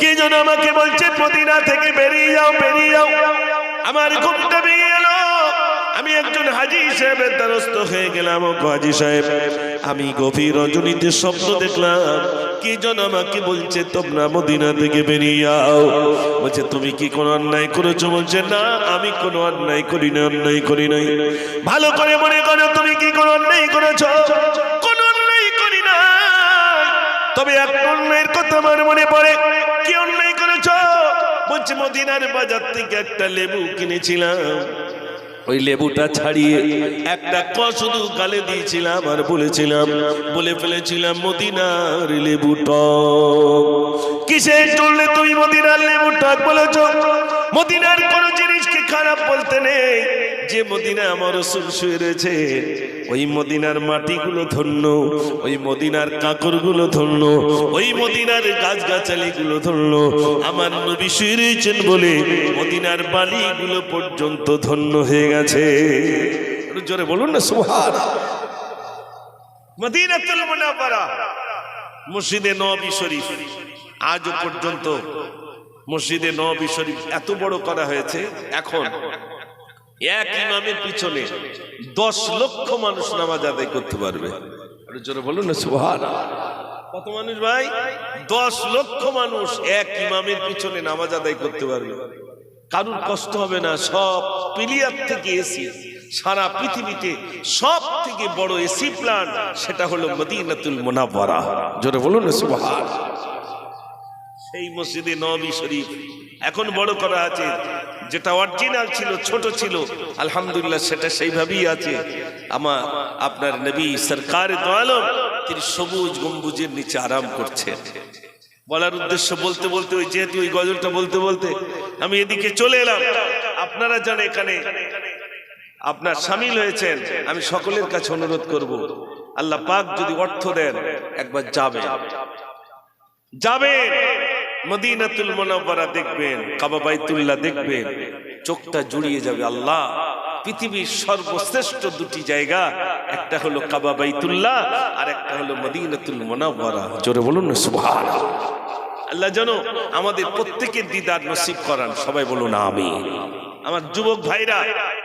কে যেন আমাকে বলছে মদিনা থেকে বেরিয়ে যাও, বেরিয়ে যাও। আমার ঘুমটা ভেঙে গেল, আমি একজন হাজী সাহেবের দ্বারস্থ হয়ে গেলাম। ও হাজী সাহেব, আমি গভীর রজনীতে স্বপ্ন দেখলাম, কে যেন আমাকে বলছে তোমরা মদিনা থেকে বেরিয়ে যাও। বলছে তুমি কি কোনো অন্যায় করেছো? বলছে না, আমি কোনো অন্যায় করি না, অন্যায় করি নাই। ভালো করে মনে করো, তুমি কি কোনো অন্যায় করেছো? কোনো অন্যায় করি না, তবে একটা অন্যায়ের কথা আমার মনে পড়ে। কি অন্যায় করেছো? বলছে মদিনার বাজার থেকে একটা লেবু কিনেছিলাম, ওই লেবুটা ছাড়িয়ে একটা শুধু গালে দিয়েছিলাম, আর বলে ফেলেছিলাম মদিনার লেবু টক। কিসের জন্য তুমি মদিনার লেবু টক বলেছ? মদিনার কোন জিনিসকে খারাপ বলতে নেই, যে মদিনা আমার রাসূল শুয়ে রয়েছে, ওই মদিনার মাটিগুলো ধন্য, ওই মদিনার কাকরগুলো ধন্য, ওই মদিনার গাছগাছালিগুলো ধন্য। আমার নবী শুয়ে রয়েছেন বলে মদিনার বালিগুলো পর্যন্ত ধন্য হয়ে গেছে। জোরে বলুন না সুবহানাল্লাহ। মদিনাতুল মুনাওয়ারা, মসজিদে নববী শরীফ, আজও পর্যন্ত মসজিদে নববী শরীফ এত বড় করা হয়েছে, এখন এক ইমামের পিছনে 10 লক্ষ মানুষ নামাজ আদায় করতে পারবে। জোরে বলুন না সুবহানাল্লাহ। কত মানুষ ভাই? 10 লক্ষ মানুষ এক ইমামের পিছনে নামাজ আদায় করতে পারবে, কারুর কষ্ট হবে না। সব প্লেয়ার থেকে এসি, সারা পৃথিবীতে সব থেকে বড় এসি প্ল্যান্ট, সেটা হলো মদিনাতুল মুনাওয়ারা। জোরে বলুন না সুবহানাল্লাহ। সেই মসজিদে নববী শরীফ এখন বড় করা আছে, যেটা অরিজিনাল ছিল, ছোট ছিল, আলহামদুলিল্লাহ সেটা সেইভাবেই আছে। আপনার নবী সরকারে দো আলম, তিনি সবুজ গম্বুজের নিচে আরাম করছেন। বলার উদ্দেশ্য বলতে বলতে, ওই যেহেতু ওই গজলটা বলতে বলতে আমি এদিকে চলে এলাম। আপনারা জানেন এখানে আপনার শামিল হয়েছেন, আমি সকলের কাছে অনুরোধ করব, আল্লাহ পাক যদি অর্থ দেন, একবার যাবেন মদিনাতুল মুনাওয়ারা দেখবেন, কাবা বাইতুল্লাহ দেখবেন, চোখটা জুড়িয়ে যাবে। আল্লাহ, পৃথিবীর সর্বশ্রেষ্ঠ দুটি জায়গা, একটা হলো কাবা বাইতুল্লাহ, আর একটা হলো মদিনাতুল মুনাওয়ারা। জোরে বলুন না সুবহানাল্লাহ। আল্লাহ যেন আমাদের প্রত্যেকের দিদার নসিব করান, সবাই বলুন আমিন। আমার যুবক ভাইরা,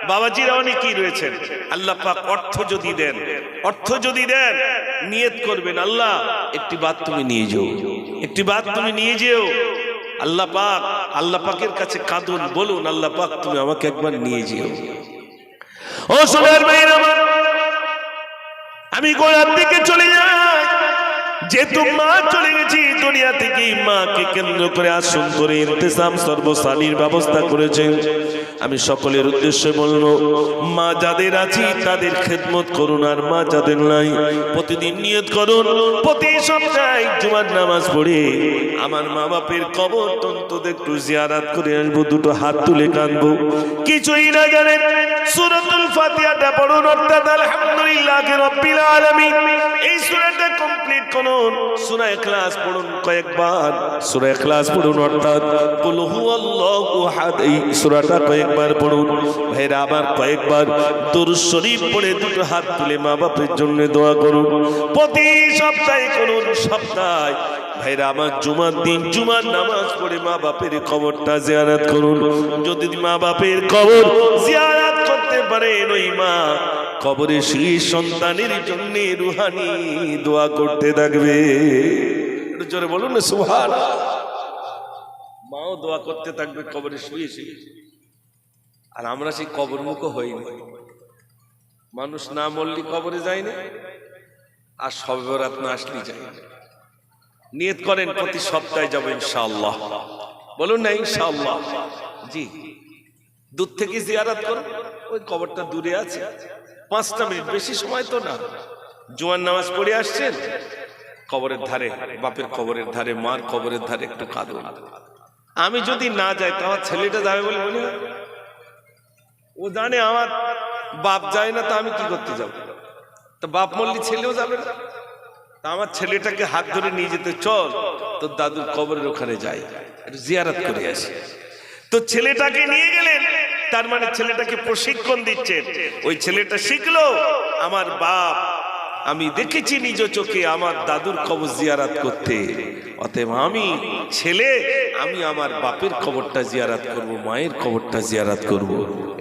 বাবাজিরা অনেকেই রয়েছেন, আল্লাহ পাক অর্থ যদি দেন নিয়ত করবেন, আল্লাহ একটি বাত তুমি নিয়ে যাও, একটি বাত তুমি নিয়ে যেও। আল্লাহ পাকের কাছে কাঁদুন, বলুন আল্লাহ পাক তুমি আমাকে একবার নিয়ে যেও। ও সোনার ভাইরা, আমি গোড়ার দিকে চলে যাই, যেহেতু মা চলে গেছি দুনিয়া থেকে, মাকে কেন্দ্র করে আজ সুন্দর ইন্তেজাম সর্বসানীর ব্যবস্থা করেছেন। আমি সকলের উদ্দেশ্যে বলবো, মা যাদের আছি তাদের খেদমত করুন, আর মা যাদের নাই প্রতিদিন নিয়ত করুন, প্রতি সপ্তাহে জুমার নামাজ পড়ে আমার মা বাপের কবর অন্তত একটু জিয়ারত করে আসবো, দুটো হাত তুলে কাঁদবো। কিছুই না জানেন, সূরাতুল ফাতিহাটা পড়ুন, অর্থাৎ আলহামদুলিল্লাহি রাব্বিল আলামিন, এই সূরাটা কমপ্লিট করুন। সূরা ইখলাস পড়ুন কয়েকবার, সূরা ইখলাস পড়ুন, অর্থাৎ কুল হুয়াল্লাহু আহাদ, এই সূরাটা কয়েকবার পড়ুন। ভাইরা আবার কয়েকবার দুরূদ শরীফ পড়ে দুটো হাত তুলে মা বাপের জন্য দোয়া করুন। প্রতি সপ্তাহে করুন, সপ্তাহে ভাইরা আমার জুমার দিন জুমার নামাজ পড়ে মা বাপের কবরটা জিয়ারত করুন। যদি মা বাপের কবর জিয়ারত করতে পারেন, ওই মা কবরে সেই সন্তানের জন্য রুহানি দোয়া করতে থাকবে। একটু জোরে বলুন না সুবহানাল্লাহ। মাও দোয়া করতে থাকবে কবরে শুয়ে শুয়ে, আর আমরা সেই কবর মুখ হইনি। মানুষ না মরলি কবরে যায় না, আর শবে বরাত না আসলি যায় না। নিয়ত করেন প্রতি সপ্তাহে যাবো ইনশাআল্লাহ, বলুন না ইনশাআল্লাহ। জি, দূর থেকে জিয়ারত করুন, ওই কবরটা দূরে আছে, 5টা মিনিট, বেশি সময় তো না। জুমার নামাজ পড়ে আসছেন, কবরের ধারে, বাপের কবরের ধারে, মার কবরের ধারে একটু কাঁদুন। আমি যদি না যাই তো আমার ছেলেটা যাবে বলে মনে হয়? ও জানে আমার বাপ যায় না, তো আমি কি করতে যাব? তো বাপ মরলি ছেলেও যাবে না, তা আমার ছেলেটাকে হাত ধরে নিয়ে যেতে, চল তোর দাদুর কবরের ওখানে যাই, একটু জিয়ারত করে আসি। তো ছেলেটাকে নিয়ে গেলেন, তার মানে ছেলেটাকে প্রশিক্ষণ দিচ্ছেন। ওই ছেলেটা শিখলো, আমার বাপ, আমি দেখেছি নিজ চোখে আমার দাদুর কবর জিয়ারত করতে, অতএব আমি ছেলে, আমি আমার বাপের কবরটা জিয়ারত করব, মায়ের কবরটা জিয়ারত করব।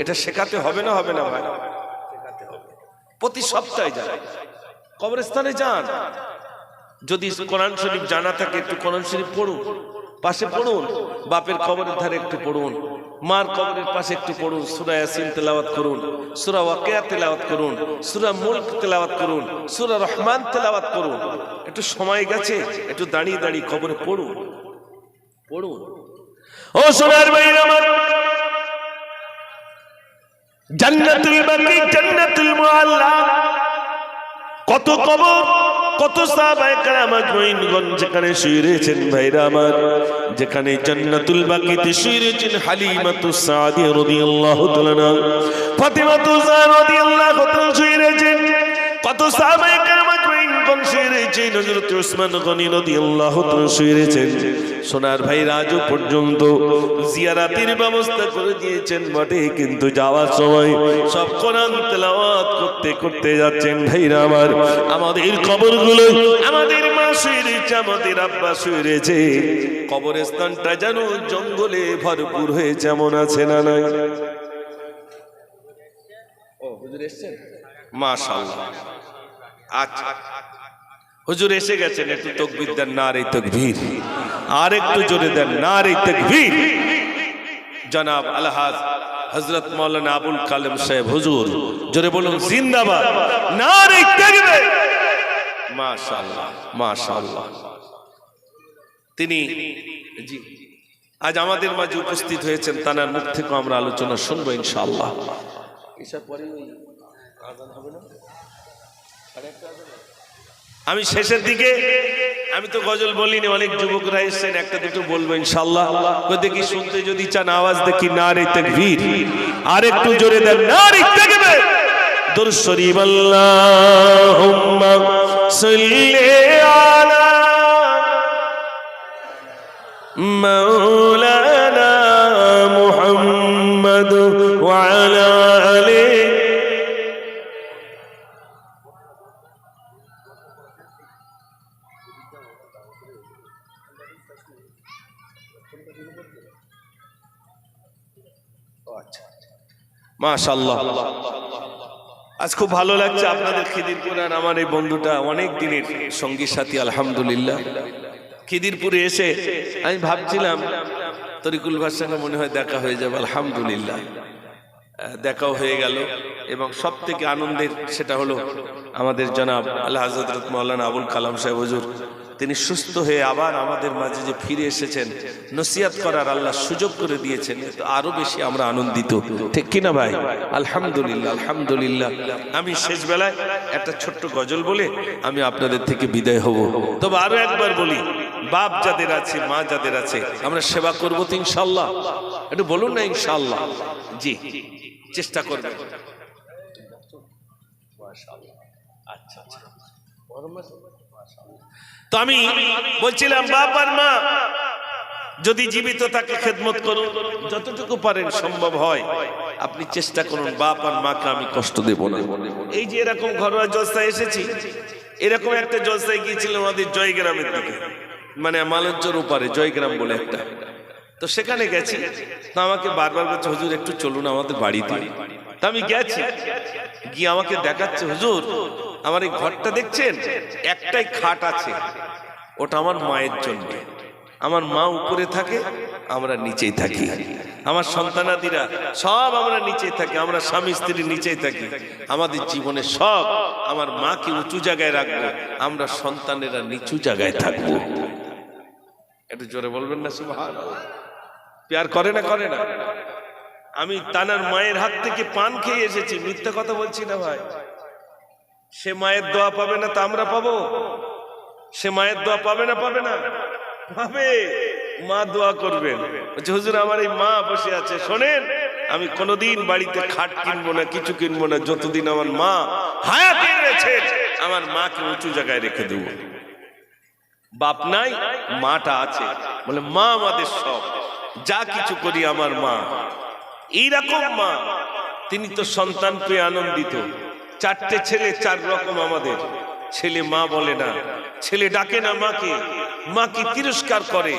এটা শেখাতে হবে না, হবে না ভাই? শেখাতে হবে। প্রতি সপ্তাহে যান, কবরস্থানে যান। যদি কোরআন শরীফ জানা থাকে একটু কোরআন শরীফ পড়ুন, পাশে পড়ুন, বাপের কবরের ধারে একটু পড়ুন, মার কবরের পাশে একটু পড়ুন। সূরা ইয়াসিন তেলাওয়াত করুন, সূরা ওয়াকিয়া তেলাওয়াত করুন, সূরা মুলক তেলাওয়াত করুন, সূরা রহমান তেলাওয়াত করুন। একটু সময় গেছে, একটু দাঁড়িয়ে দাঁড়িয়ে কবরে পড়ুন, পড়ুন। ও সোনার ভাইরা আমার, জান্নাতুল বাকি, জান্নাতুল মুআল্লা, কত কবর, কত সাহাবায়ে কেরাম আজমাইনগণ যেখানে শুয়ে রয়েছেন ভাইরা আমার, যেখানে জান্নাতুল বাকিতে শুয়ে রয়েছেন হালিমাতুস সাদিয়া রাদিয়াল্লাহু তাআলা, ফাতিমাতুজ জাহরা রাদিয়াল্লাহু তাআলা শুয়ে রয়েছেন, কত সাহাবায়ে কেরাম আজমাইনগণ শুয়ে রয়েছেন, হযরত উসমান গনি রাদিয়াল্লাহু তাআলা শুয়ে রয়েছেন। সোনার ভাই আজও পর্যন্ত জিয়ারাতের ব্যবস্থা করে দিয়েছেন বটে, কিন্তু যাওয়ার সময় সব কোরআন তেলাওয়াত করতে করতে যাচ্ছেন ভাইরা আমার। আমাদের কবরগুলো, আমাদের মা শুয়ে রয়েছে, আমাদের আব্বা শুয়ে রয়েছে, কবরস্থানটা যেন জঙ্গলে ভরপুর হয়ে যেমন আছে না নাই? ও হুজুর এসেছেন, মাশাআল্লাহ। আচ্ছা হুজুর এসে গেছেন, একটু তাকবীর দেন, নারে তাকবীর, আর একটু জোরে দেন, নারে তাকবীর। জনাব আলহাজ হযরত মাওলানা আবুল কালাম সাহেব হুজুর, জোরে বলুন জিন্দাবাদ, নারে তাকবীর। মাশাআল্লাহ, মাশাআল্লাহ। তিনি জি আজ আমাদের মাঝে উপস্থিত হয়েছেন, তার মুখ থেকে আমরা আলোচনা শুনবো ইনশাআল্লাহ। এসব পরে আযান হবে না? আমি শেষের দিকে, আমি তো গজল বলিনি, অনেক যুবকরা এসেছেন, একটা দুটো বলবো ইনশাআল্লাহ। দেখি শুনতে যদি চান আওয়াজ দেখি, নারে তাকবীর, আর একটু জোরে দেন, নারে তাকবীর। দুরূদ শরীফ, আল্লাহুম্মা সাল্লি আলা মাওলানা মুহাম্মদ ওয়া আলা আলিহি। মাশাআল্লাহ। আজ খুব ভালো লাগছে আপনাদের খিদিরপুর আর আমার এই বন্ধুটা অনেক দিনের সঙ্গী সাথী আলহামদুলিল্লাহ। খিদিরপুরে এসে আমি ভাবছিলাম তরিকুল ভাইয়ের সঙ্গে মনে হয় দেখা হয়ে যাবে, আলহামদুলিল্লাহ দেখাও হয়ে গেল। এবং সব থেকে আনন্দের সেটা হলো আমাদের জনাব আল্লাহ হযরত মাওলানা আবুল কালাম সাহেব হুজুর, তিনি সুস্থ হয়ে আবার আমাদের মাঝে যে ফিরে এসেছেন, নসিহত করার আল্লাহ সুযোগ করে দিয়েছেন, তো আরো বেশি আমরা আনন্দিত, ঠিক কিনা ভাই? আলহামদুলিল্লাহ আলহামদুলিল্লাহ। আমি শেষ বেলায় একটা ছোট্ট গজল বলে আমি আপনাদের থেকে বিদায় হব। তবে আরো একবার বলি, বাপ যাদের আছে, মা যাদের আছে, আমরা সেবা করবো তো ইনশাআল্লাহ? একটু বলুন না ইনশাআল্লাহ। জি, চেষ্টা করবেন। আচ্ছা আচ্ছা, তো আমি বলছিলাম বাপ আর মা যদি জীবিত থাকে খেদমত করুন, যতটুকু পারেন সম্ভব হয় আপনি চেষ্টা করুন। বাপ আর মাকে আমি কষ্ট দেব না। এই যে এরকম ঘরোয়া জলসায় এসেছি, এরকম একটা জলসায় গিয়েছিলাম আমাদের জয়গ্রামের দিকে, মানে মালঞ্চর ওপারে জয়গ্রাম বলে একটা, তো সেখানে গেছি। তো আমাকে বারবার বলছে হুজুর একটু চলুন আমাদের বাড়িতে। তা আমি গেছি, গিয়ে আমাকে দেখাচ্ছে হুজুর আমার এই ঘরটা দেখছেন, একটাই খাট আছে, ওটা আমার মায়ের জন্য। আমার মা উপরে থাকে, আমরা নিচেই থাকি, আমার সন্তানাদিরা সব আমরা নিচেই থাকি, আমরা স্বামী স্ত্রী নিচেই থাকি। আমাদের জীবনে সব আমার মাকে উঁচু জায়গায় রাখবো, আমরা সন্তানেরা নিচু জায়গায় থাকবো। একটু জোরে বলবেন না সুবহানাল্লাহ। প্যার করে না করে না? আমি তানার মায়ের হাত থেকে পান খেয়ে এসেছি, মিথ্যা কথা বলছি না ভাই। সে মায়ের দোয়া পাবে না তা আমরা পাবো? সে মায়ের দোয়া পাবে না? পাবে না? পাবে। মা দোয়া করবেন, বলছে হুজুর আমার এই মা বসে আছে, শোনেন আমি কোনোদিন বাড়িতে খাট কিনবো না, কিছু কিনবো না, যতদিন আমার মা হায়াতে রয়েছে আমার মাকে উঁচু জায়গায় রেখে দেব। বাপ নাই, মাটা আছে, বলে মা আমাদের সব, যা কিছু করি আমার মা। এইরকম মা, তিনি তো সন্তান পেয়ে আনন্দিত। 4টে ছেলে 4 রকম আমাদের। ছেলে মা বলে না, ছেলে ডাকে না মাকে, মাকে তিরস্কার করে,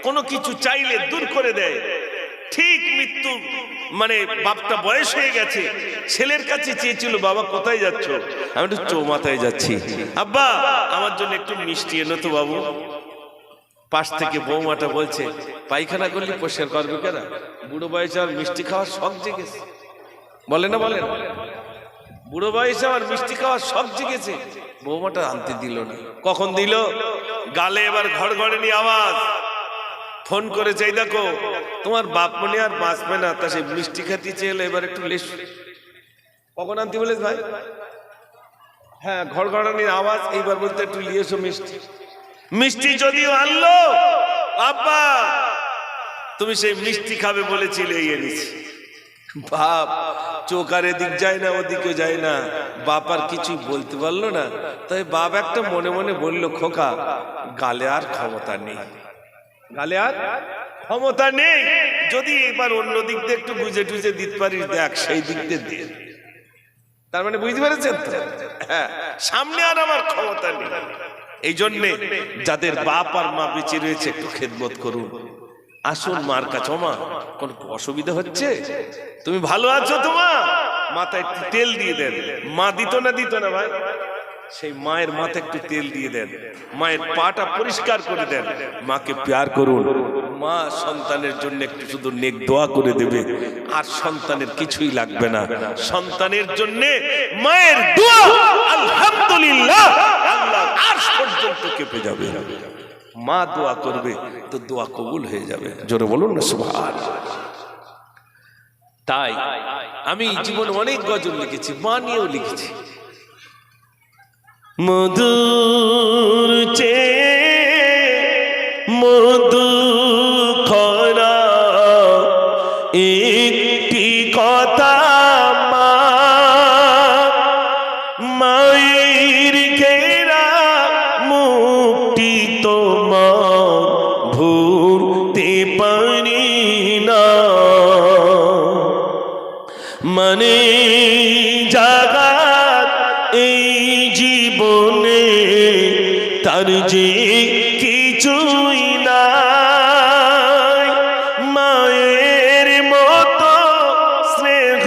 কোনো কিছু চাইলে দূর করে দেয়। ঠিক মৃত্যু মানে বাপটা বয়স হয়ে গেছে, ছেলের কাছে চেয়েছিল বাবা কোথায় যাচ্ছ? আমি একটু চৌমাথায় যাচ্ছি। আব্বা আমার জন্য একটু মিষ্টি এনো তো বাবু। পাশ থেকে বৌমাটা বলছে পায়খানা করলে পরিষ্কার করবে কেন? বুড়ো বয়সে আর মিষ্টি খাওয়ার শখ জেগেছে, বলে না বলেন? বুড়ো বয়সে আমার মিষ্টি খাওয়ার শখ জেগেছে। বৌমাটা আনতে দিল না। কখন দিল? গালে এবার ঘড়ঘড়ানি আওয়াজ। ফোন করে চাই দেখো তোমার বাপ মনে আর বাঁচবে না, তা সে মিষ্টি খাতি চেয়ে এবার একটু লেস। কখন আনতে বলেছ ভাই? হ্যাঁ, ঘড়ঘড়ানির আওয়াজ। এইবার বলতে একটু নিয়ে এসো মিষ্টি। মিষ্টি যদিও আনলো, আব্বা তুমি সেই মিষ্টি খাবে বলেছিলে, এনেছি। বাপ চোখ আর এদিক যায় না, ওদিকে যায় না, বাপ আর কিছুই বলতে পারলো না। তাই বাপ একটা মনে মনে বলল, খোকা গালে আর ক্ষমতা নেই, গালে আর ক্ষমতা নেই। যদি এবার অন্য দিক দিয়ে একটু বুঝে টুঝে দিতে পারিস, দেখ সেই দিক দিয়ে দিয়ে। তার মানে বুঝতে পেরেছেন তো? হ্যাঁ, সামনে আর আমার ক্ষমতা নেই। এই জন্যে যাদের বাপ আর মা বেঁচে রয়েছে একটু খেদমত করুন। আসুন মার কাছে। মা কোন অসুবিধা হচ্ছে? তুমি ভালো আছো তো মা? মাথায় একটু তেল দিয়ে দেন। মা দিত না ভাই? সেই মায়ের মাথায় একটু তেল দিয়ে দেন, মায়ের পাটা পরিষ্কার করে দেন। মাকে প্যার করুন। মা সন্তানের জন্য একটু শুধু নেক দোয়া করে দেবে, আর সন্তানের কিছুই লাগবে না। সন্তানের জন্য মায়ের দোয়া আলহামদুলিল্লাহ আল্লাহ আরশ পর্যন্ত কেঁপে যাবে। মা দোয়া করবে তো দোয়া কবুল হয়ে যাবে। জোরে বলুন না সুবহানাল্লাহ। তাই আমি জীবনে অনেক গজল লিখেছি, মা নিয়েও লিখেছি। মধুর চেয়ে মধু খরা একটি কথা, মা মায়ের ঘেরা মুক্তি তোমার ভুলতে পারি না। মানে জাগাত এই জীবনে তার যে কিছুই নাই, মায়ের মতো স্নেহ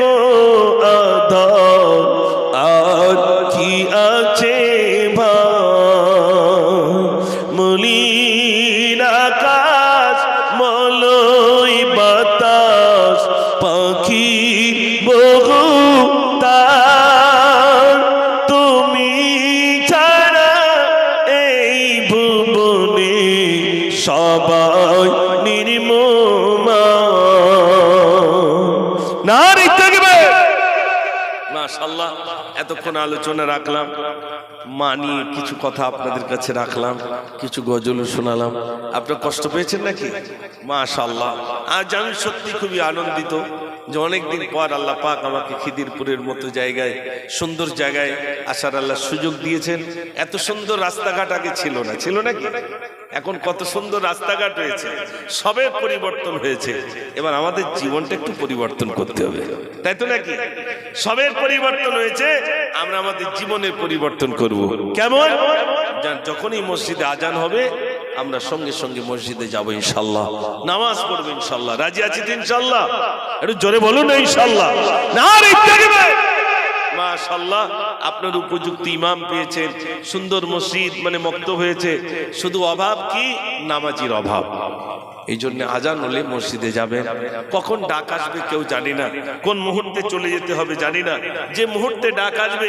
মাশাআল্লাহ, এতক্ষণ আলোচনা রাখলাম, মা নিয়ে কিছু কথা আপনাদের কাছে রাখলাম, কিছু গজল শোনালাম। আপনারা কষ্ট পেয়েছেন নাকি? মাশাআল্লাহ, আজ আমি সত্যি খুবই আনন্দিত যে অনেকদিন পর আল্লাহ পাক আমাকে খিদিরপুরের মতো জায়গায়, সুন্দর জায়গায় আসার আল্লাহ সুযোগ দিয়েছেন। এত সুন্দর রাস্তাঘাট আগে ছিল না, ছিল নাকি? এখন কত সুন্দর রাস্তাঘাট হয়েছে, সবের পরিবর্তন হয়েছে। এবার আমাদের জীবনটা একটু পরিবর্তন করতে হবে, তাই তো নাকি? সবের পরিবর্তন হয়েছে, আমরা আমাদের জীবনের পরিবর্তন করব। কেমন? যখনই মসজিদে আজান হবে আমরা সঙ্গে সঙ্গে মসজিদে যাব ইনশাআল্লাহ, নামাজ পড়বো ইনশাআল্লাহ। রাজি আছি তো ইনশাআল্লাহ? একটু জোরে বলুন না ইনশাআল্লাহ। নারে তাকবীর। মাশাআল্লাহ, আপনার উপযুক্ত ইমাম পেয়েছেন, সুন্দর মসজিদ মানে মুক্ত হয়েছে। শুধু অভাব কি? নামাজির অভাব। এই জন্য আজান হলে মসজিদে যাবেন। কখন ডাক আসবে কেউ জানি না, কোন মুহূর্তে চলে যেতে হবে জানি না। যে মুহূর্তে ডাক আসবে